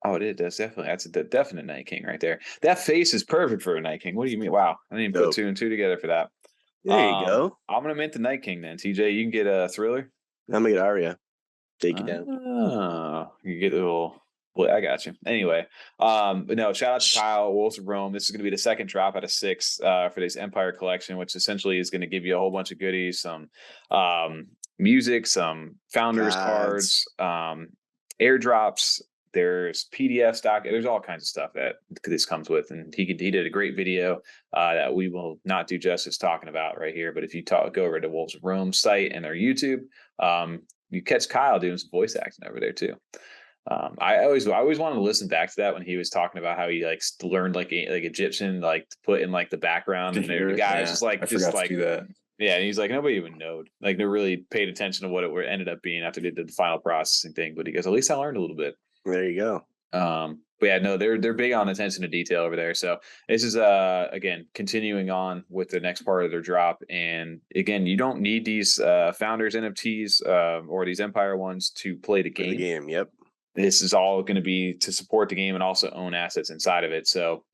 Oh, it is. That's a definite Night King right there. That face is perfect for a Night King. What do you mean? Wow. I didn't even put 2 and 2 together for that. There you go. I'm going to mint the Night King then. TJ, you can get a Thriller. I'm going to get Arya. Take it down. You get a little... Well, I got you. Anyway, but no, shout out to Kyle, Wolves of Rome. This is going to be the second drop out of 6 for this Empire collection, which essentially is going to give you a whole bunch of goodies, some music, some founders cards, airdrops. There's PDF stock. There's all kinds of stuff that this comes with, and he did a great video that we will not do justice talking about right here. But if you go over to Wolves of Rome site and their YouTube, you catch Kyle doing some voice acting over there too. I always wanted to listen back to that when he was talking about how he learned like Egyptian, like to put in like the background, and the guy was just like do that. Yeah, and he's like, nobody even knowed. Like they really paid attention to what it ended up being after they did the final processing thing. But he goes, at least I learned a little bit. There you go. But yeah, no, they're big on attention to detail over there. So this is again continuing on with the next part of their drop. And again, you don't need these founders NFTs or these Empire ones to play the game. For the game, yep. This is all going to be to support the game and also own assets inside of it. So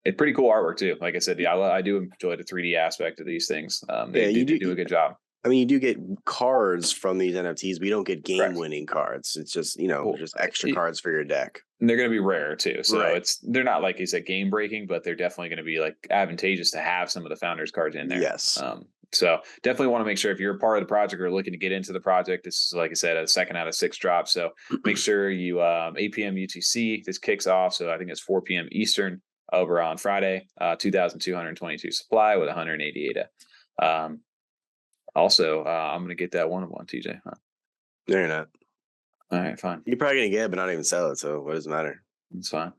it's pretty cool artwork too. Like I said, yeah, I do enjoy the 3D aspect of these things. They do a good job. I mean, you do get cards from these NFTs, but you don't get game-winning cards. It's just, just extra cards for your deck. And they're going to be rare too. So they're not like you said game-breaking, but they're definitely going to be like advantageous to have some of the founders cards in there. Yes. So definitely want to make sure if you're a part of the project or looking to get into the project, this is, like I said, a 2nd out of 6 drop. So make sure you 8 p.m. UTC, this kicks off. So I think it's 4 p.m. Eastern over on Friday, 2,222 supply with 180 ADA. Also, I'm going to get that 1-of-1, TJ. Huh? No, you're not. All right, fine. You're probably going to get it, but not even sell it. So what does it matter? It's fine.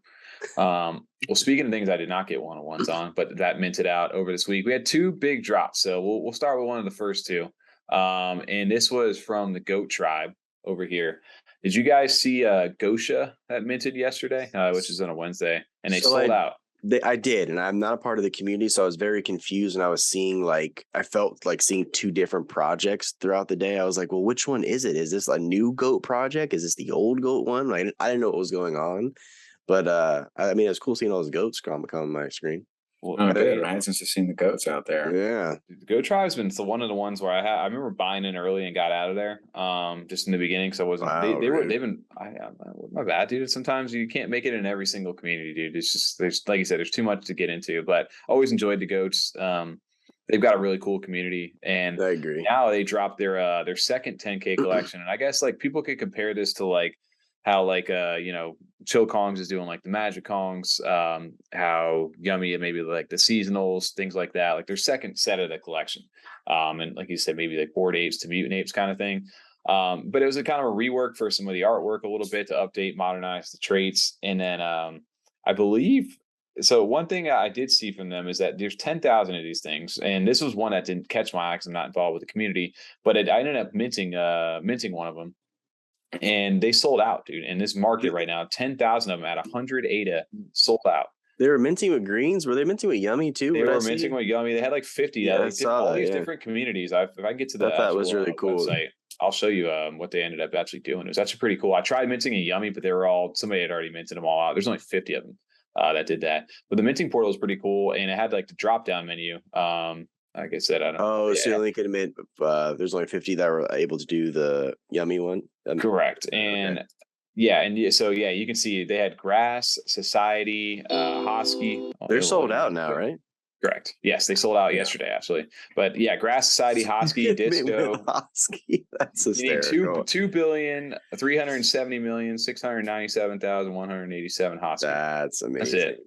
Well, speaking of things I did not get 1-of-1s on, but that minted out over this week, we had 2 big drops. So we'll start with one of the first 2. And this was from the Goat Tribe over here. Did you guys see GOATIA that minted yesterday, which is on a Wednesday, and they sold out? I did, and I'm not a part of the community, so I was very confused, and I was seeing I felt like seeing 2 different projects throughout the day. I was like, well, which one is it? Is this a new GOAT project? Is this the old GOAT one? I didn't know what was going on, but I mean, it's cool seeing all those goats come on my screen. Well, right? Since you've seen the goats out there. Yeah. The Goat Tribe's been one of the ones where I remember buying in early and got out of there just in the beginning. So I wasn't, my bad, dude. Sometimes you can't make it in every single community, dude. It's just, there's, like you said, there's too much to get into, but always enjoyed the goats. They've got a really cool community, and I agree. Now they dropped their second 10K collection. And I guess people could compare this to how Chill Kongs is doing the Magic Kongs, how Yummi and maybe the seasonals, things like that, their second set of the collection. And like you said, maybe Bored Apes to Mutant Apes kind of thing. But it was a kind of a rework for some of the artwork a little bit to update, modernize the traits. And then I believe, so one thing I did see from them is that there's 10,000 of these things. And this was one that didn't catch my eye because I'm not involved with the community, but I ended up minting one of them. And they sold out, dude. In this market right now, 10,000 of them at 100 ADA sold out. They were minting with greens. Were they minting with Yummi too? They were minting with Yummi. They had 50. Yeah, all these different communities. If I get to the that was really cool website, I'll show you what they ended up actually doing. It was actually pretty cool. I tried minting a Yummi, but somebody had already minted them all out. There's only 50 of them that did that. But the minting portal is pretty cool, and it had the drop down menu. Like I said, I don't know. Oh, so you only could admit there's only 50 that were able to do the Yummi one? Correct. And so you can see they had Grass, Society, Hosky. They're sold out now, right? Correct. Yes, they sold out yesterday, actually. But yeah, Grass, Society, Hosky, Disco. Hosky. That's hysterical. You need 2,370,697,187 Hosky. That's amazing. That's it.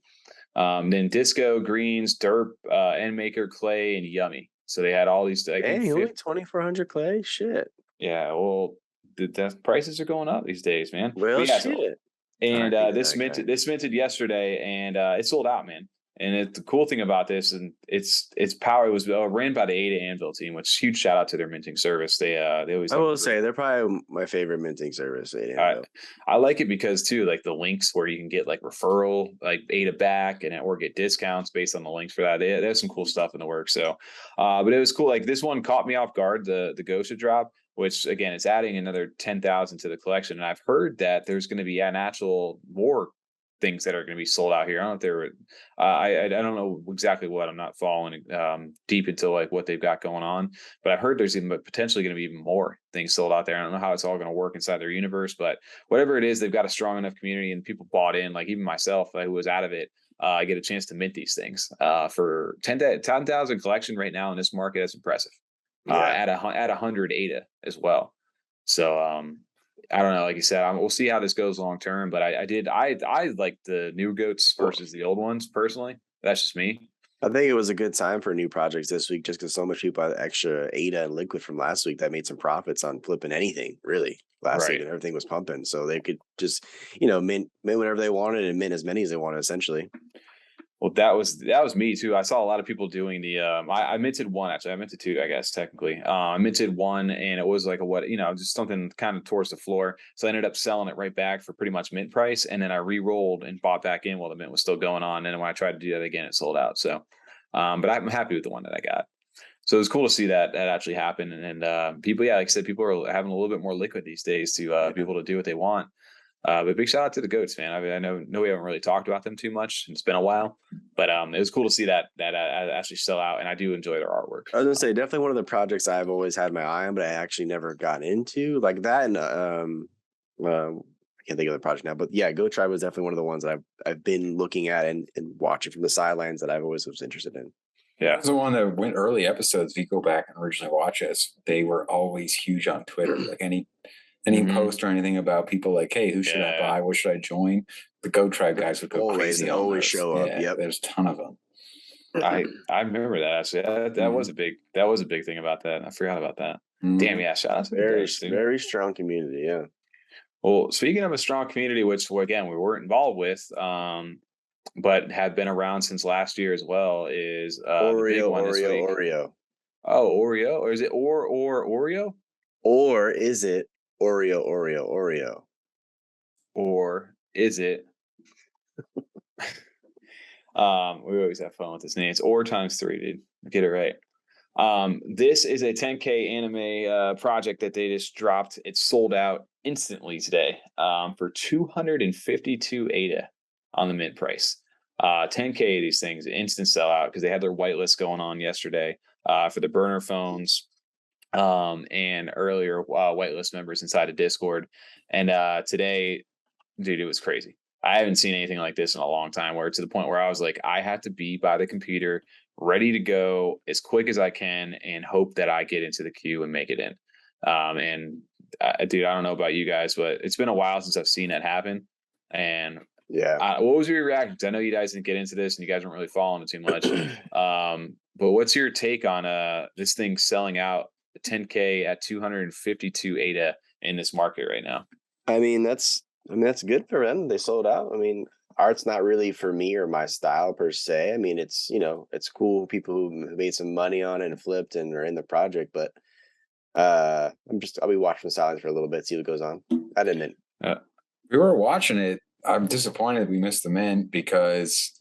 Then Disco, Greens, Derp, Endmaker, Clay, and Yummi. So they had all these. Hey, only 2,400 Clay? Shit. Yeah, well, the prices are going up these days, man. Well, shit. And this minted yesterday, and it sold out, man. And the cool thing about this, and its power, it was ran by the Ada Anvil team, which huge shout out to their minting service. They always. I will say they're probably my favorite minting service. I like it because too, the links where you can get referral, Ada back, or get discounts based on the links for that. There's some cool stuff in the works. So, but it was cool. This one caught me off guard. The GOATIA drop, which again, it's adding another 10,000 to the collection, and I've heard that there's going to be an actual more things that are going to be sold out here. I don't know if they were, I don't know exactly what. I'm not following deep into what they've got going on, but I've heard there's even potentially going to be even more things sold out there. I don't know how it's all going to work inside their universe, but whatever it is, they've got a strong enough community and people bought in. Even myself, who was out of it, I get a chance to mint these things for 10,000 collection right now in this market. That's impressive. At 100 ADA as well. So, I don't know. Like you said, we'll see how this goes long term. But I like the new goats versus the old ones personally. That's just me. I think it was a good time for new projects this week, just because so much people had extra ADA and liquid from last week that made some profits on flipping anything really last week, and everything was pumping. So they could just mint whatever they wanted and mint as many as they wanted, essentially. Well, that was me too. I saw a lot of people doing the I minted one actually. I minted two, I guess technically. I minted one and it was like just something kind of towards the floor. So I ended up selling it right back for pretty much mint price, and then I re-rolled and bought back in while the mint was still going on. And then when I tried to do that again, it sold out. So but I'm happy with the one that I got. So it was cool to see that actually happen. And people, yeah, like I said, people are having a little bit more liquid these days to be able to do what they want. But big shout out to the goats, man. I mean, I know we haven't really talked about them too much. It's been a while, but it was cool to see that actually sell out, and I do enjoy their artwork. I was gonna say definitely one of the projects I've always had my eye on, but I actually never got into like that. And I can't think of the project now, but yeah, Goat Tribe was definitely one of the ones that I've been looking at and watching from the sidelines that I've always was interested in. Yeah, it was the one that went early episodes. If you go back and originally watch us, they were always huge on Twitter. Like any post or anything about people like, hey, who should I buy? What should I join? The Goat Tribe guys would go crazy. Always show up. Yeah, there's a ton of them. I remember that actually. That was a big thing about that. I forgot about that. Damn, yeah, shout out to very strong community. Yeah. Well, speaking of a strong community, which again we weren't involved with, but have been around since last year as well, is Oreo. Oh, Oreo, or is it Oreo? Or is it Oreo? Or is it? We always have fun with this name. It's Or times 3, dude. Get it right. This is a 10K anime project that they just dropped. It sold out instantly today for 252 ADA on the mint price. 10K of these things, instant sellout, because they had their whitelist going on yesterday for the burner phones and earlier whitelist members inside of Discord. And today, dude, it was crazy. I haven't seen anything like this in a long time, where to the point where I was like, I have to be by the computer, ready to go as quick as I can, and hope that I get into the queue and make it in. Dude, I don't know about you guys, but it's been a while since I've seen that happen. And yeah, what was your reaction? I know you guys didn't get into this, and you guys weren't really following it too much. But what's your take on this thing selling out 10K at 252 ADA in this market right now? I mean, that's good for them. They sold out. I mean, art's not really for me or my style per se. I mean, it's cool. People who made some money on it and flipped and are in the project, but I'll be watching the silence for a little bit, see what goes on. I didn't. We were watching it. I'm disappointed we missed the mint because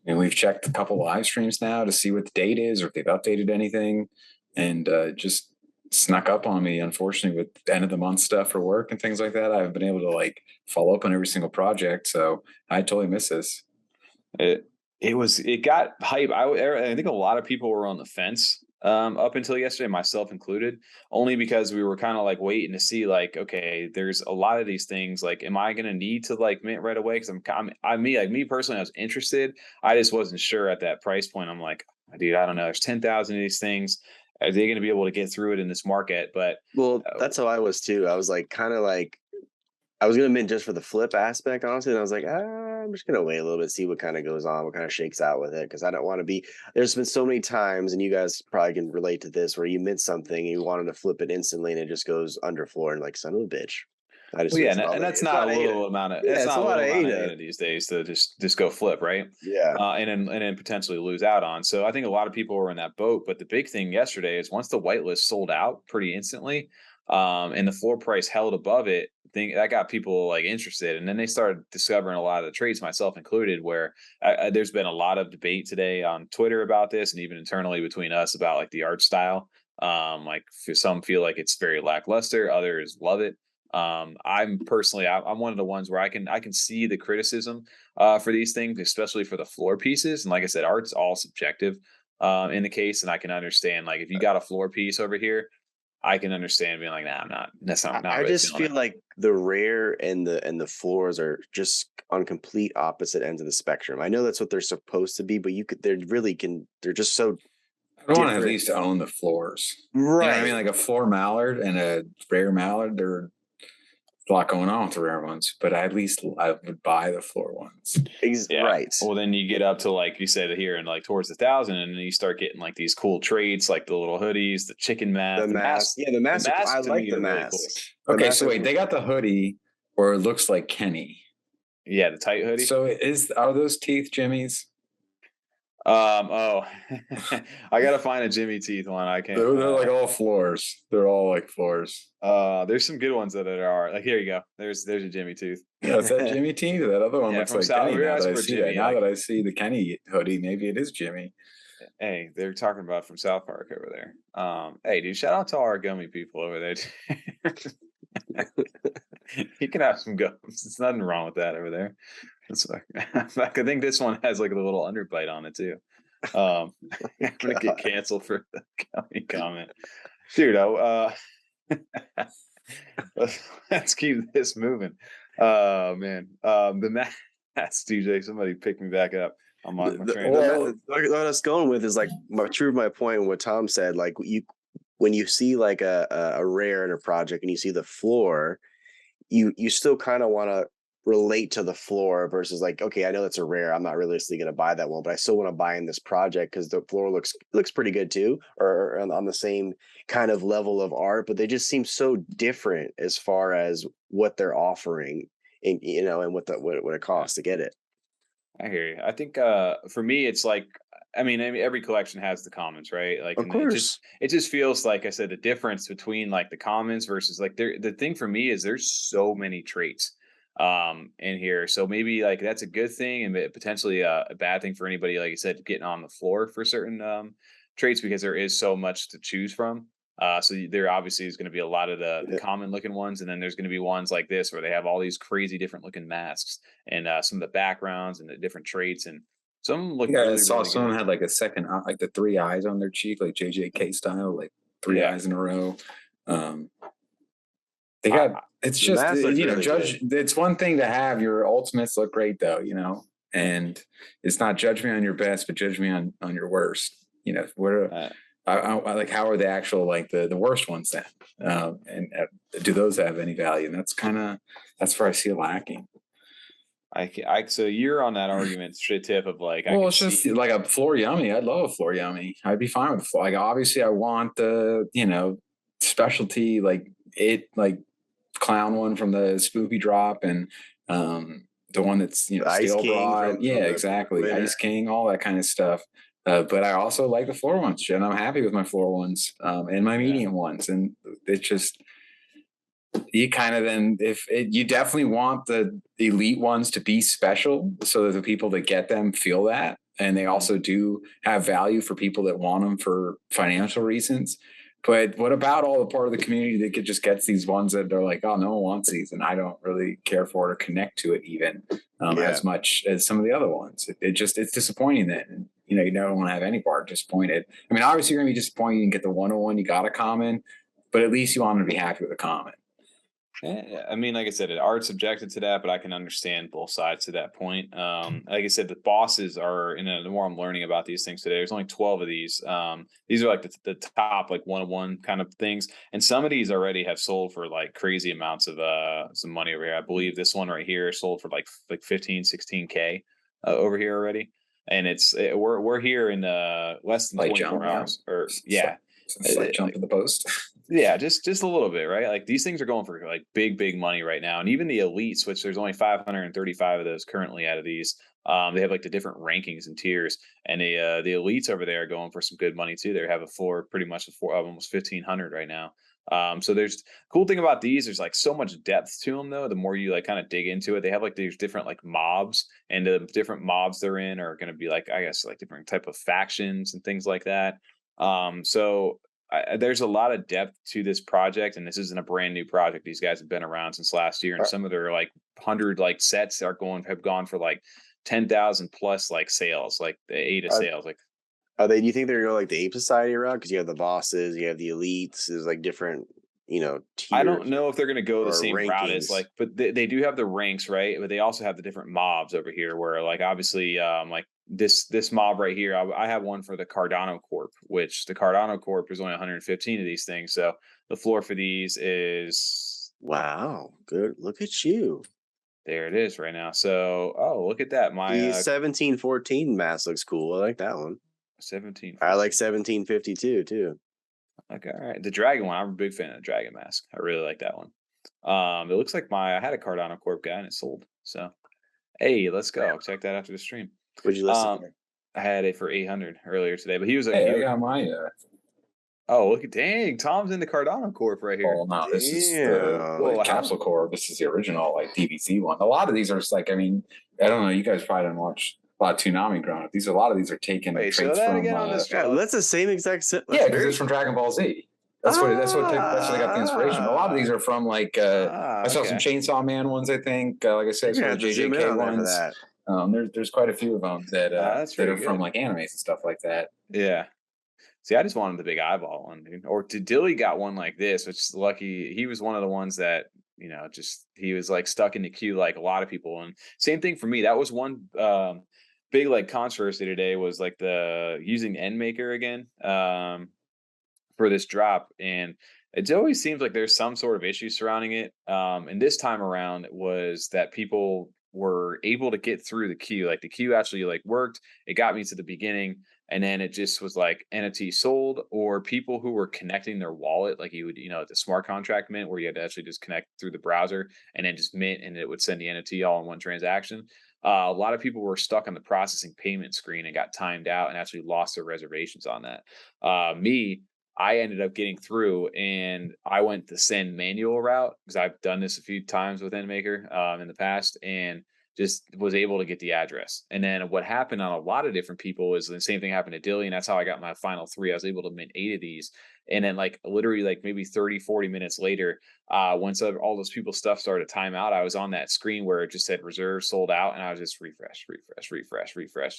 we've checked a couple live streams now to see what the date is or if they've updated anything, and just snuck up on me, unfortunately, with the end of the month stuff for work and things like that. I haven't been able to follow up on every single project, so I totally miss this. It got hype. I think a lot of people were on the fence up until yesterday, myself included, only because we were kind of waiting to see okay, there's a lot of these things, am I going to need to mint right away? Because me personally, I was interested. I just wasn't sure at that price point. I'm like, dude, I don't know. There's 10,000 of these things. Are they going to be able to get through it in this market? But that's how I was too. I was I was going to mint just for the flip aspect, honestly. And I was like, I'm just going to wait a little bit, see what kind of goes on, what kind of shakes out with it. Because I don't want to be, there's been so many times, and you guys probably can relate to this, where you mint something and you wanted to flip it instantly and it just goes under floor and son of a bitch. And that's not a little amount of, it's not a lot of ADA these days to just go flip, right? Yeah. And then potentially lose out on. So I think a lot of people were in that boat. But the big thing yesterday is once the whitelist sold out pretty instantly, and the floor price held above it, that got people interested. And then they started discovering a lot of the trades, myself included, where there's been a lot of debate today on Twitter about this, and even internally between us about the art style. Some feel like it's very lackluster, others love it. I'm one of the ones where I can see the criticism for these things, especially for the floor pieces. And like I said, art's all subjective in the case, and I can understand if you got a floor piece over here, I can understand being nah, I'm not. That's not. I really just feel like the rare and the floors are just on complete opposite ends of the spectrum. I know that's what they're supposed to be, but they're just so. I want to at least own the floors, right? I mean, a floor Mallard and a rare Mallard, they're a lot going on with the rare ones, but I would buy the floor ones. Right. Well, then you get up to you said here and towards 1,000, and then you start getting these cool traits, the little hoodies, the chicken mask, the mask. Yeah, the mask. I like the mask. Really cool. Okay, so wait, they got the hoodie where it looks like Kenny. Yeah, the tight hoodie. So are those teeth Jimmy's? Oh, I gotta find a Jimmy Teeth one. I can't. They're like all floors. They're all like floors. There's some good ones that are like. Here you go. There's a Jimmy Tooth. Yeah, is that Jimmy T? That other one Yeah, looks from like South. Kenny. We were Now that asking I for see Jimmy. that, now Like, that I see the Kenny hoodie, maybe it is Jimmy. hey, they're talking about from South Park over there. Hey, dude, shout out to all our gummy people over there. You can have some gums. It's nothing wrong with that over there. That's like, I think this one has like a little underbite on it too. I'm gonna get canceled for the gummy comment, dude. Let's keep this moving. Oh man, the mass DJ. Somebody pick me back up. I'm on my train. What I was going with is like my point. What Tom said, like when you see like a rare in a project and you see the floor, you still kind of want to relate to the floor versus like, okay, I know that's a rare. I'm not realistically going to buy that one, but I still want to buy in this project because the floor looks pretty good too, or on the same kind of level of art. But they just seem so different as far as what they're offering, and and what it costs to get it. I hear you. I think for me, it's like, I mean, every collection has the commons, right? Like, Of and course. it just feels like I said, the difference between like the commons versus like the thing for me is there's so many traits in here. So maybe like that's a good thing and potentially a bad thing for anybody, like I said, getting on the floor for certain traits because there is so much to choose from. So there obviously is going to be a lot of the common looking ones, and then there's going to be ones like this where they have all these crazy different looking masks and some of the backgrounds and the different traits, and some look Yeah, I really, saw really someone good. had like a second, like the three eyes on their cheek, like JJK style, like three Yeah. eyes in a row. They got. It's The just mask looked really judge. It's one thing to have your ultimates look great though, and it's not judge me on your best, but judge me on your worst. What I like. How are the actual like the worst ones then? And do those have any value? And that's where I see it lacking. So you're on that argument shit tip of like, Well, it's just like a floor Yummy. I'd love a floor Yummy. I'd be fine with the floor. Like obviously, I want the specialty like clown one from the Spoopy drop and the one that's Ice steel King broad. Yeah, exactly. winner. Ice King, all that kind of stuff. But I also like the floor ones, and I'm happy with my floor ones and my medium ones. And it's just you kind of then you definitely want the elite ones to be special so that the people that get them feel that, and they also do have value for people that want them for financial reasons. But what about all the part of the community that just gets these ones that they're like, oh, no one wants these, and I don't really care for it or connect to it even as much as some of the other ones. It's disappointing that you don't want to have any part disappointed. I mean, obviously you're gonna be disappointed you didn't get the 101, you got a common, but at least you want them to be happy with a common. Yeah, I mean, like I said, art's objected to that, but I can understand both sides to that point. Like I said, the bosses are the more I'm learning about these things today. There's only 12 of these. These are like the top like 101 kind of things, and some of these already have sold for like crazy amounts of some money over here. I believe this one right here sold for like 15, 16K over here already, and we're here in less than 24 hours. Or yeah, Slight jump in the post. Yeah, just a little bit, right? Like these things are going for like big money right now, and even the elites, which there's only 535 of those currently out of these. They have like the different rankings and tiers, and the elites over there are going for some good money too. They have a floor, pretty much a floor of almost 1,500 right now. So there's cool thing about these. There's like so much depth to them though. The more you like kind of dig into it, they have like these different like mobs, and the different mobs they're in are going to be like I guess like different type of factions and things like that. So there's a lot of depth to this project, and this isn't a brand new project. These guys have been around since last year, and some of their like 100 like sets have gone for like 10,000 plus like sales, like the ADA sales. Like, do you think they're going like the Ape Society route? Because you have the bosses, you have the elites. There's like different, tiers. I don't know if they're going to go the same route as rankings. like, but they do have the ranks, right? But they also have the different mobs over here, where like obviously, like this mob right here, I have one for the Cardano Corp, which the Cardano Corp is only 115 of these things. So the floor for these is Wow, good. Look at you. there. It is right now. So look at that. My The 1714 mask looks cool. I like that one. 17. I like 1752 too. Okay, all right. The dragon one, I'm a big fan of the dragon mask. I really like that one. It looks like I had a Cardano Corp guy and it sold. So hey, let's go. Check that after the stream. Would you listen? I had it for 800 earlier today, but he was like, Hey, I got mine. oh, look at dang, Tom's in the Cardano Corp right here. Oh no, this is the Capsule Core. This is the original like DVC one. A lot of these are just like, I mean, I don't know. You guys probably didn't watch a lot of Toonami growing up. A lot of these are taken Wait, show traits that from. again on this. Yeah, that's the same exact. Yeah, because it's from Dragon Ball Z. That's what they got the inspiration. A lot of these are from like I saw some Chainsaw Man ones. I think, like I said, some of the JJK ones. There's quite a few of them that are from like animes and stuff like that. Yeah. See, I just wanted the big eyeball one, dude. Or Dilly got one like this, which is lucky. He was one of the ones that, just he was like stuck in the queue like a lot of people. And same thing for me. That was one big like controversy today was like the using NMaker again for this drop. And it always seems like there's some sort of issue surrounding it. And this time around was that people were able to get through the queue. Like the queue actually like worked. It got me to the beginning. And then it just was like NFT sold, or people who were connecting their wallet, like you would, the smart contract mint, where you had to actually just connect through the browser and then just mint, and it would send the NFT all in one transaction. A lot of people were stuck on the processing payment screen and got timed out and actually lost their reservations on that. I ended up getting through, and I went the send manual route because I've done this a few times with NMaker in the past, and just was able to get the address. And then what happened on a lot of different people is the same thing happened to Dilly. And that's how I got my final 3. I was able to mint 8 of these. And then like literally like maybe 30, 40 minutes later, once all those people's stuff started to time out, I was on that screen where it just said reserve sold out. And I was just refresh.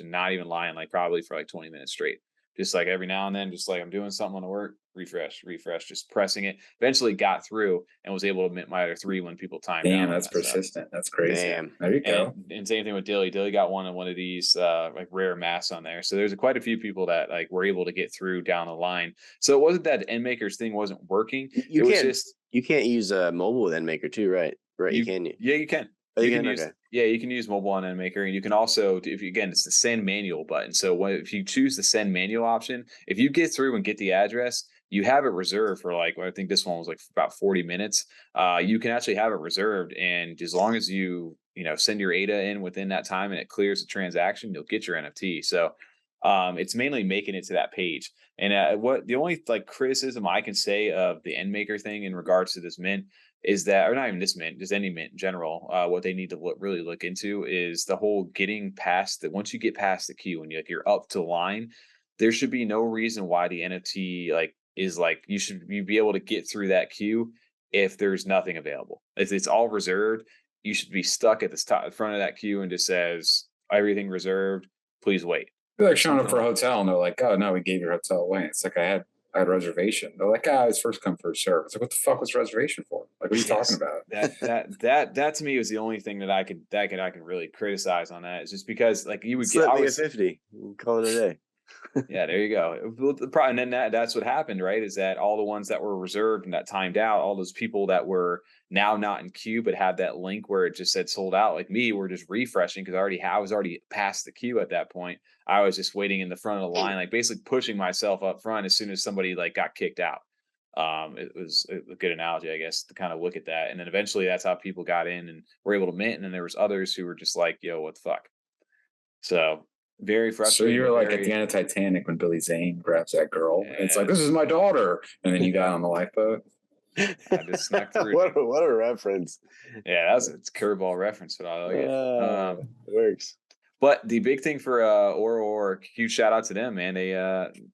And not even lying, like probably for like 20 minutes straight. Just like every now and then, just like I'm doing something on the work, refresh, just pressing it. Eventually got through and was able to mint my other 3 when people timed out. Damn, that's persistent. That's crazy. Damn. There you go. And same thing with Dilly. Dilly got one of these like rare masks on there. So there's quite a few people that like were able to get through down the line. So it wasn't that NMaker's thing wasn't working. You can't use a mobile with NMaker too, right? Right? You can. Yeah, you can. Oh, you can use you can use mobile on NMaker, and you can also, it's the send manual button. So if you choose the send manual option, if you get through and get the address, you have it reserved for like, I think this one was like about 40 minutes. You can actually have it reserved, and as long as you send your ADA in within that time and it clears the transaction, you'll get your NFT. So it's mainly making it to that page. And what the only like criticism I can say of the NMaker thing in regards to this mint is that, or not even this mint, just any mint in general, what they need to really look into is the whole getting past that. Once you get past the queue and you're up to line, there should be no reason why the NFT is you should be able to get through that queue if there's nothing available. If it's all reserved, you should be stuck at the front of that queue and just says everything reserved. Please wait. They're like showing up for a hotel and they're like, "Oh no, we gave your hotel away." It's like I had a reservation. They're like, it's first come first serve. It's like, what the fuck was reservation for? Like, what are you talking about? That to me was the only thing that I can really criticize on that. Is just because like you would get a 50, call it a day. Yeah, there you go. And then that's what happened, right? Is that all the ones that were reserved and that timed out, all those people that were now not in queue but had that link where it just said sold out, like me, were just refreshing because I was already past the queue at that point. I was just waiting in the front of the line, like basically pushing myself up front as soon as somebody like got kicked out. It was a good analogy, I guess, to kind of look at that. And then eventually that's how people got in and were able to mint. And then there was others who were just like, yo, what the fuck? So very frustrating. So you were like at the end of Titanic when Billy Zane grabs that girl. And it's like, this is my daughter. And then you got on the lifeboat. I just snuck through. what a reference. Yeah, it's a curveball reference, but I like it. It works. But the big thing for or huge shout out to them, man.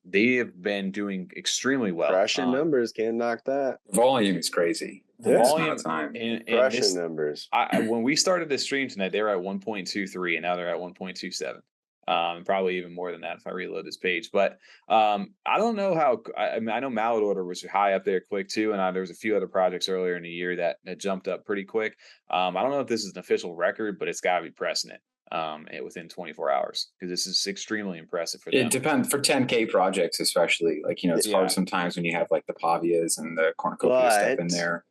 They have been doing extremely well. Crushing numbers, can't knock that. Volume is crazy. The volume time. Crushing numbers. When we started the stream tonight, they were at 1.23, and now they're at 1.27. Probably even more than that if I reload this page. But I don't know how. I know Mallard Order was high up there quick too, and there was a few other projects earlier in the year that jumped up pretty quick. I don't know if this is an official record, but it's got to be pressing it within 24 hours because this is extremely impressive for them. It depends for 10K projects, especially. Like it's hard sometimes when you have like the Pavias and the cornucopia stuff in there.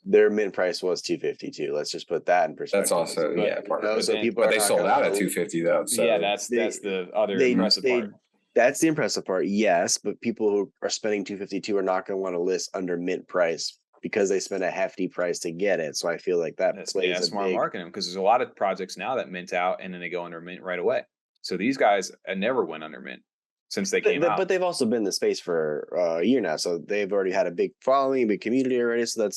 Their mint price was 250 too. Let's just put that in perspective. That's also part of it. So but they sold out at 250 though. So yeah, that's the other impressive part. That's the impressive part, yes. But people who are spending 252 are not going to want to list under mint price because they spent a hefty price to get it. So I feel like that's smart marketing because there's a lot of projects now that mint out and then they go under mint right away. So these guys never went under mint since they came out. But they've also been in the space for a year now, so they've already had a big following, big community already. So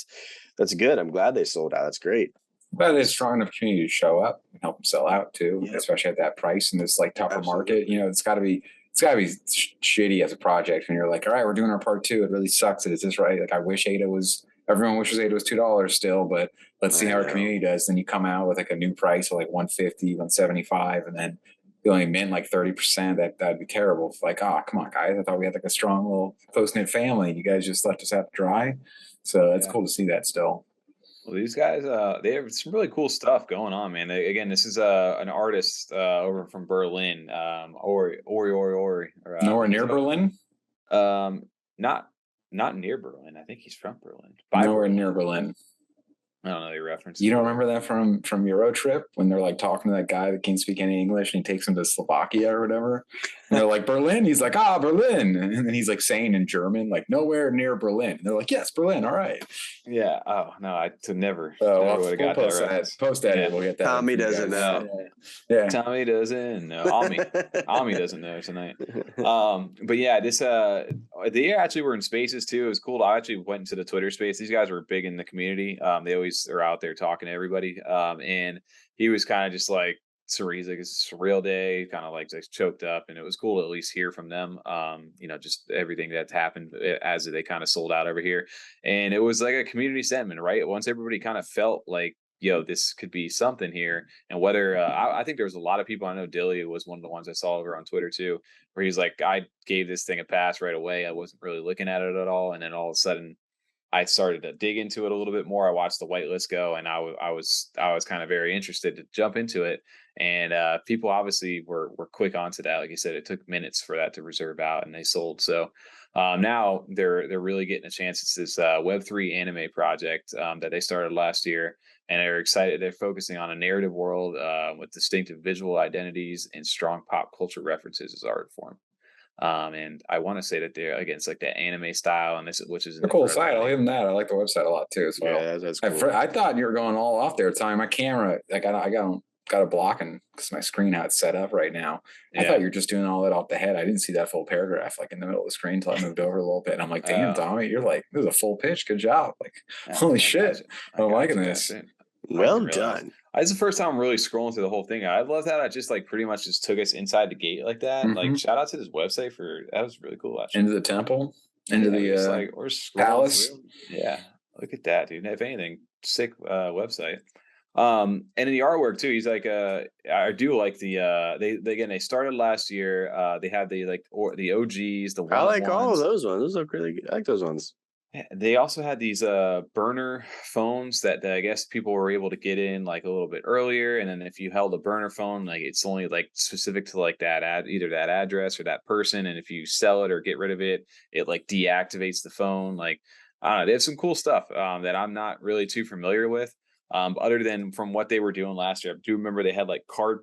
that's good. I'm glad they sold out. That's great. But it's strong enough community to show up and help them sell out too, Yep. especially at that price in this like tougher Absolutely. market. You know, it's got to be shitty as a project when you're like, all right, we're doing our part 2. It really sucks that it's this, right? Like I wish everyone wishes ADA was $2 still, but let's see how our community does. Then you come out with like a new price of like 150, 175, and then you only mint like 30%. That'd be terrible. It's like, oh, come on, guys. I thought we had like a strong little close-knit family. You guys just left us out to dry. So it's cool to see that still. Well, these guys, they have some really cool stuff going on, man. Again, this is an artist over from Berlin, Ori. Nowhere near Berlin? Not near Berlin. I think he's from Berlin. Nowhere near Berlin. I don't know the reference. You don't remember that from Euro Trip when they're like talking to that guy that can't speak any English and he takes him to Slovakia or whatever? And they're like, Berlin? He's like, Berlin. And then he's like saying in German, like, nowhere near Berlin. And they're like, yes, Berlin. All right. Yeah. Oh, no, I never we'll got post that. Post that. Yeah. We'll get that. Tommy doesn't know. Yeah. Tommy doesn't know. Ami doesn't know tonight. But yeah, this they actually were in spaces too. It was cool. I actually went into the Twitter space. These guys were big in the community. They always are out there talking to everybody. And he was kind of just like he's like, it's a surreal day, kind of like choked up, and it was cool to at least hear from them. Just everything that's happened as they kind of sold out over here. And it was like a community sentiment, right? Once everybody kind of felt like, this could be something here. And whether I think there was a lot of people, I know Dilly was one of the ones I saw over on Twitter too, where he's like, I gave this thing a pass right away. I wasn't really looking at it at all. And then all of a sudden I started to dig into it a little bit more. I watched the whitelist go, and I was kind of very interested to jump into it. And people obviously were quick onto that. Like you said, it took minutes for that to reserve out, and they sold. So now they're really getting a chance. It's this Web3 anime project that they started last year, and they're excited. They're focusing on a narrative world with distinctive visual identities and strong pop culture references as art form. And I want to say that they're it's like the anime style, and which is a cool site. I'll give them that. I like the website a lot too as well. Yeah, that's cool. I thought you were going all off there. Time my camera, I got a blocking because my screen how it's set up right now. Yeah. I thought you were just doing all that off the head. I didn't see that full paragraph like in the middle of the screen until I moved over a little bit. And I'm like, damn, Tommy, you're like, this is a full pitch. Good job. Like, holy shit, I'm liking this. Well done. It's the first time I'm really scrolling through the whole thing. I love that. I just pretty much just took us inside the gate like that. Mm-hmm. Like, shout out to this website that was really cool. Actually. Into the temple, into the we're palace. Through. Yeah, look at that, dude. If anything, sick website. And in the artwork too, he's like, I do like the they started last year. They have the OGs. I like all of those ones. Those look really good. I like those ones. They also had these burner phones that I guess people were able to get in like a little bit earlier, and then if you held a burner phone, like it's only like specific to like either that address or that person, and if you sell it or get rid of it, it like deactivates the phone. Like, I don't know, they have some cool stuff that I'm not really too familiar with. Other than from what they were doing last year. I do remember they had like card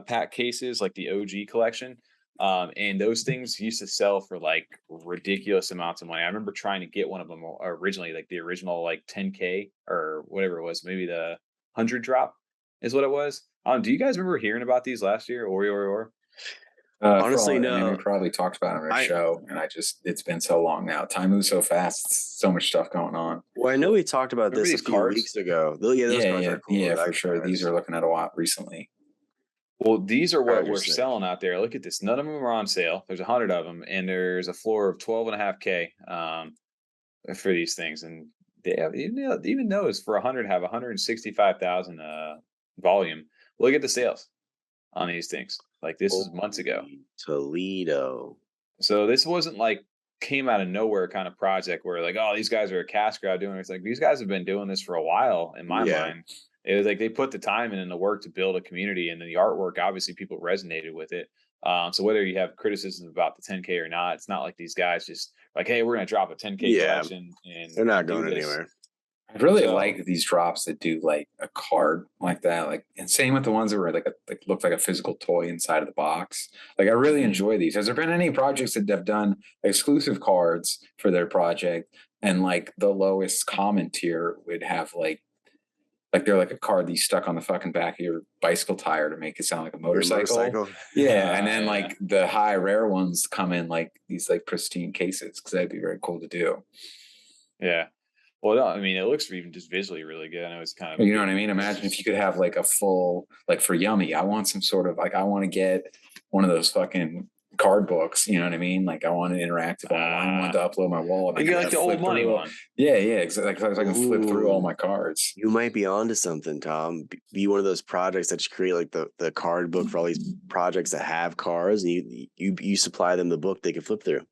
pack cases, like the OG collection. And those things used to sell for like ridiculous amounts of money. I remember trying to get one of them originally, like the original like 10K or whatever it was, maybe the 100 drop is what it was. Do you guys remember hearing about these last year? Or? Honestly, no. I mean, we probably talked about it on our show, and it's been so long now. Time moves so fast. So much stuff going on. Well, I know we talked about this a few weeks ago. Yeah, those cards are cool. Yeah, for sure. These are looking at a lot recently. Well, these are what we're selling out there. Look at this. None of them are on sale. There's 100 of them, and there's a floor of 12.5K for these things. And they have, even those for 100 have 165,000 volume. Look at the sales on these things. Like, this is months ago. Toledo. So this wasn't like came out of nowhere kind of project where like, oh, these guys are a cash grab doing it. It's like, these guys have been doing this for a while in my mind. It was like they put the time in and the work to build a community, and then the artwork, obviously people resonated with it. So whether you have criticism about the 10K or not, it's not like these guys just like, hey, we're going to drop a 10K collection. And they're not going anywhere. I really like these drops that do like a card like that. Like, and same with the ones that were like looked like a physical toy inside of the box. Like, I really enjoy these. Has there been any projects that have done exclusive cards for their project, and like the lowest common tier would have like Like they're like a card that you stuck on the fucking back of your bicycle tire to make it sound like a Your motorcycle. Yeah, and then Yeah. like the high rare ones come in like these like pristine cases because that'd be very cool to do. Yeah. Well, no, I mean, it looks even just visually really good. I know it's kind of, You know what I mean? Imagine if you could have like a full, like for Yummi, I want some sort of like, I want to get one of those fucking card books. You know what I mean? Like I want an interactive one. I want to upload my wallet. you like the old money one. Yeah, exactly. So I can flip through all my cards. You might be onto something, Tom. Be one of those projects that just create like the card book for all these projects that have cards, and you supply them the book they can flip through.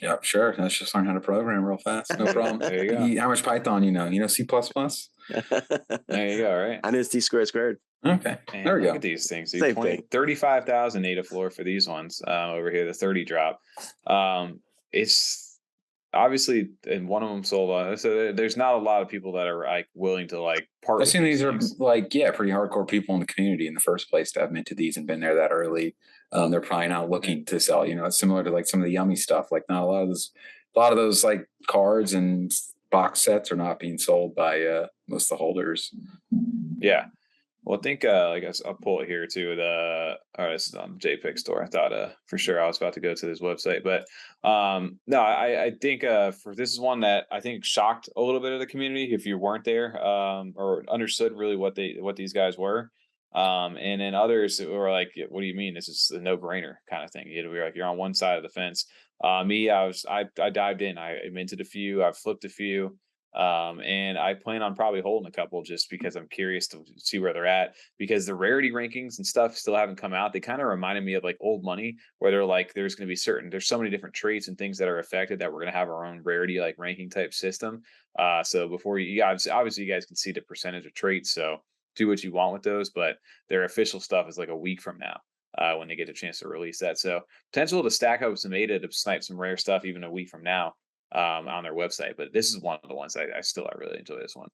Yeah, sure. Let's just learn how to program real fast. No problem. There you go. How much Python you know? You know C++? There you go, right? I know C squared. Okay. Man, There we look go. at these things. Same thing. 35,000 native floor for these ones over here, the 30 drop. It's obviously, and one of them sold on. So there's not a lot of people that are like willing to like part. I think these are things. like, yeah, pretty hardcore people in the community in the first place to have minted these and been there that early. They're probably not looking to sell. You know, it's similar to like some of the Yummi stuff. Like not a lot of those like cards and box sets are not being sold by most of the holders. Yeah. Well, I think I guess I'll pull it here too. This is on the JPEG store. I thought for sure I was about to go to this website, but no, I think for this is one that I think shocked a little bit of the community if you weren't there or understood really what these guys were. And then others were like, what do you mean? This is a no-brainer kind of thing. You're like, you're on one side of the fence. Me, I dived in. I minted a few. I've flipped a few. And I plan on probably holding a couple just because I'm curious to see where they're at, because the rarity rankings and stuff still haven't come out. They kind of reminded me of like old money where they're like, there's going to be there's so many different traits and things that are affected that we're going to have our own rarity like ranking type system. So before you guys, obviously you guys can see the percentage of traits. So do what you want with those, but their official stuff is like a week from now. When they get a chance to release that. So potential to stack up some ADA to snipe some rare stuff even a week from now on their website. But this is one of the ones I really enjoy this one,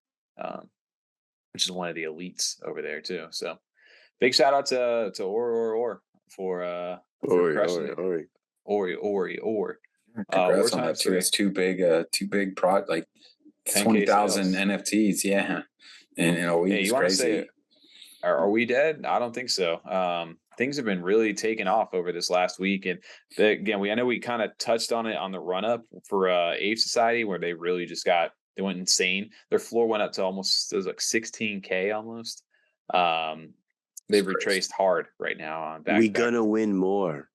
which is one of the elites over there too. So big shout out to Or for crushing it. Ori. Congrats on that too. It's two big like 20,000 NFTs. Yeah. And you know, you want to say, are we dead? I don't think so. Things have been really taking off over this last week, and again, I know we kind of touched on it on the run up for Ape Society, where they really just they went insane. Their floor went up to almost, it was like 16K almost. They've retraced hard right now on back. We gonna win more.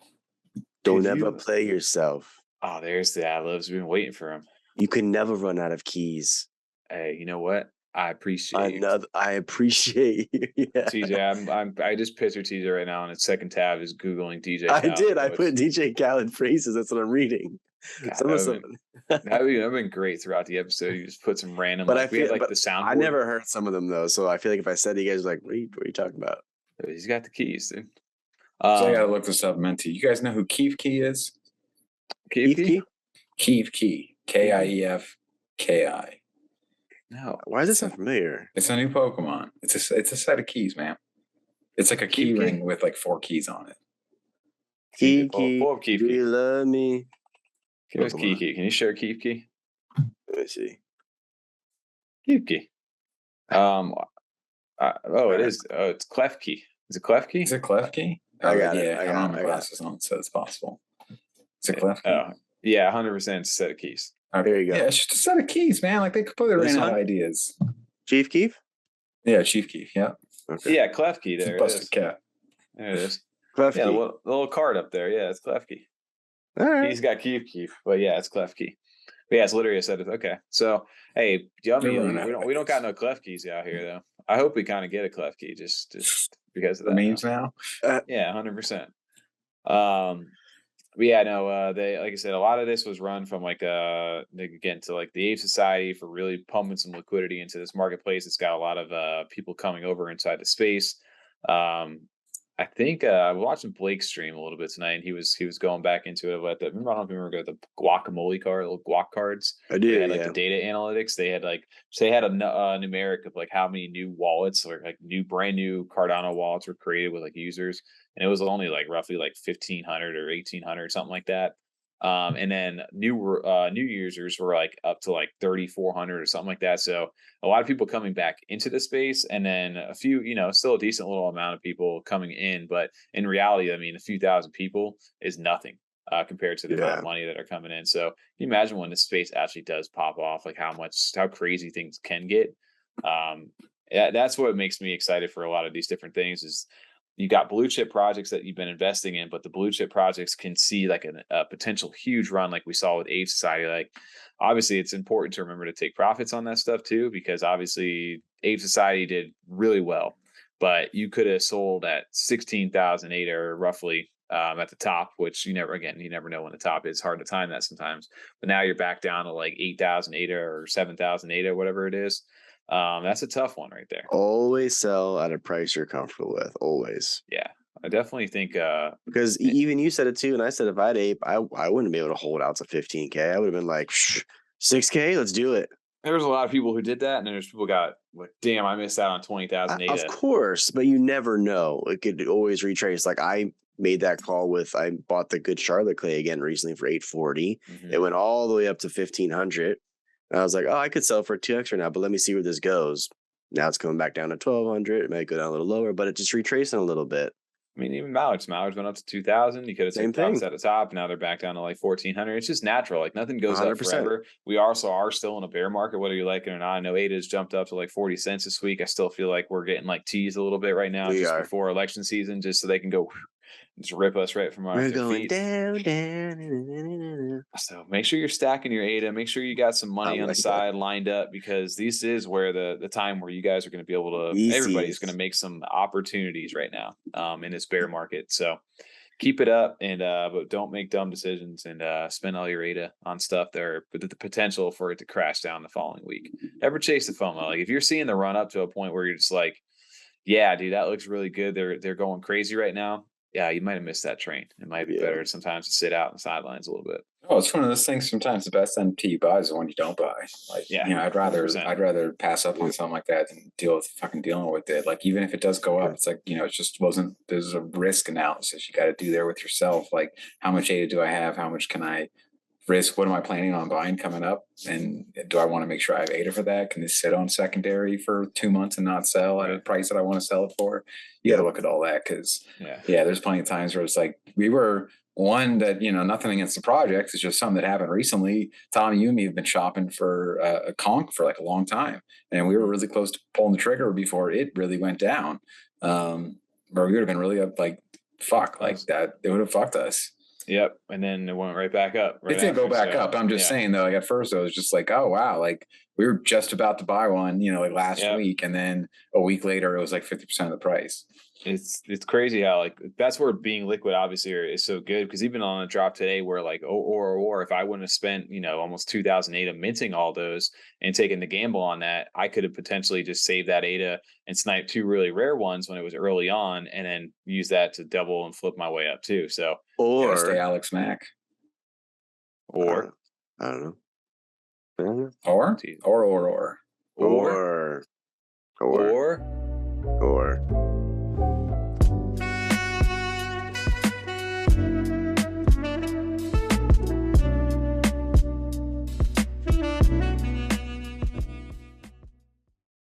Don't ever play yourself. Oh, there's the ad-libs. We've been waiting for him. You can never run out of keys. Hey, you know what? I appreciate you. I appreciate you. Yeah. TJ, I just pictured TJ right now on its second tab is Googling DJ Khaled. I did. I put DJ Khaled phrases. That's what I'm reading. God, that'd been great throughout the episode. You just put some random, but I feel like the sound. I never heard some of them though, so I feel like if I said it, you guys are like, what are you talking about? He's got the keys, dude. So I gotta look this up, Menti. You guys know who Klefki is? Klefki? Klefki. Kiefki. No. Why does this sound familiar? It's a new Pokemon. It's a set of keys, man. It's like a key ring with like 4 keys on it. Key, do you love me? Give us Kiki. Can you share Klefki? Let me see. Klefki. It is. It's Klefki. Is it Klefki? Is it Klefki? I got it. I don't have my glasses on, so it's possible. Is it Klefki? Oh, yeah, 100% it's a set of keys. Okay. There you go. Yeah, it's just a set of keys, man. Like they completely ran out of ideas. Chief Keef? Yeah, Chief Keef. Yeah. Okay. Yeah, Klefki. There it is. Cat. There it is. Klefki. Yeah, the little card up there. Yeah, it's Klefki. All right. He's got Keef, but yeah, it's Klefki. But yeah, it's literally a set of. Okay, so hey, Yummi, we don't got no Klefkis out here though. I hope we kind of get a Klefki just because of that. Memes now. Yeah, 100%. But yeah, no, they, like I said, a lot of this was run from like again to like the Ape Society for really pumping some liquidity into this marketplace. It's got a lot of people coming over inside the space. I think I was watching Blake's stream a little bit tonight, and he was going back into it. But remember, I don't know if you remember the guacamole card, little guac cards. I do. They had like the data analytics. They had a numeric of like how many new wallets or like brand new Cardano wallets were created with like users, and it was only like roughly like 1,500 or 1,800, something like that. And then new users were like up to like 3,400 or something like that. So a lot of people coming back into the space, and then a few, still a decent little amount of people coming in. But in reality, I mean, a few thousand people is nothing compared to the amount of money that are coming in. So can you imagine when this space actually does pop off, like how crazy things can get. Yeah, that's what makes me excited for a lot of these different things is you got blue chip projects that you've been investing in, but the blue chip projects can see like a potential huge run like we saw with Ape Society. Like obviously it's important to remember to take profits on that stuff too, because obviously Ape Society did really well, but you could have sold at 16,000 ADA or roughly at the top, which you never know when the top is. Hard to time that sometimes, but now you're back down to like 8,000 ADA or 7,000 ADA, whatever it is. That's a tough one right there. Always sell at a price you're comfortable with. Always. Yeah, I definitely think because even you said it too, and I said if I had Ape, I wouldn't be able to hold out to 15K. I would have been like 6K, let's do it. There was a lot of people who did that, and then there's people got like, damn, I missed out on 20,000 ADA. Of course, but you never know. It could always retrace. Like I made that call I bought the good Charlotte clay again recently for 840. It went all the way up to 1,500. And I was like, oh, I could sell for 2x right now, but let me see where this goes. Now it's coming back down to 1,200. It might go down a little lower, but it's just retracing a little bit. I mean, even Mallards went up to 2,000. You could have taken profits at the top. Now they're back down to like 1,400. It's just natural. Like nothing goes 100%. Up forever. We also are still in a bear market, whether you like it or not. I know ADA's jumped up to like 40 cents this week. I still feel like we're getting like teased a little bit right now, before election season, just so they can go just rip us right from our feet. We're going down. So make sure you're stacking your ADA. Make sure you got some money on the side lined up, because this is where the time where you guys are going to be able to. Everybody's going to make some opportunities right now in this bear market. So keep it up, and but don't make dumb decisions and spend all your ADA on stuff there with the potential for it to crash down the following week. Never chase the FOMO. Like if you're seeing the run up to a point where you're just like, yeah, dude, that looks really good. They're going crazy right now. Yeah, you might have missed that train. It might be better sometimes to sit out on the sidelines a little bit. Oh, it's one of those things. Sometimes the best NFT you buy is the one you don't buy. Like, I'd rather pass up on something like that than deal with fucking dealing with it. Like, even if it does go up, it's like, it just wasn't. There's a risk analysis you got to do there with yourself. Like, how much ADA do I have? How much can I risk? What am I planning on buying coming up? And do I want to make sure I have ADA for that? Can this sit on secondary for 2 months and not sell at a price that I want to sell it for? You got to look at all that, because there's plenty of times where it's like we were one that, nothing against the projects. It's just something that happened recently. Tom and Yummi have been shopping for a conch for like a long time, and we were really close to pulling the trigger before it really went down. Where we would have been really up, like fuck, like that. It would have fucked us. Yep, and then it went right back up. It did go back up. I'm just saying though, like at first I was just like, oh wow, like we were just about to buy one, like last week, and then a week later it was like 50% of the price. It's crazy how like that's where being liquid obviously is so good, because even on a drop today where like or if I wouldn't have spent almost 2,000 ADA minting all those and taking the gamble on that, I could have potentially just saved that ADA and sniped 2 really rare ones when it was early on, and then use that to double and flip my way up too. So or stay Alex Mack, or I don't know. Or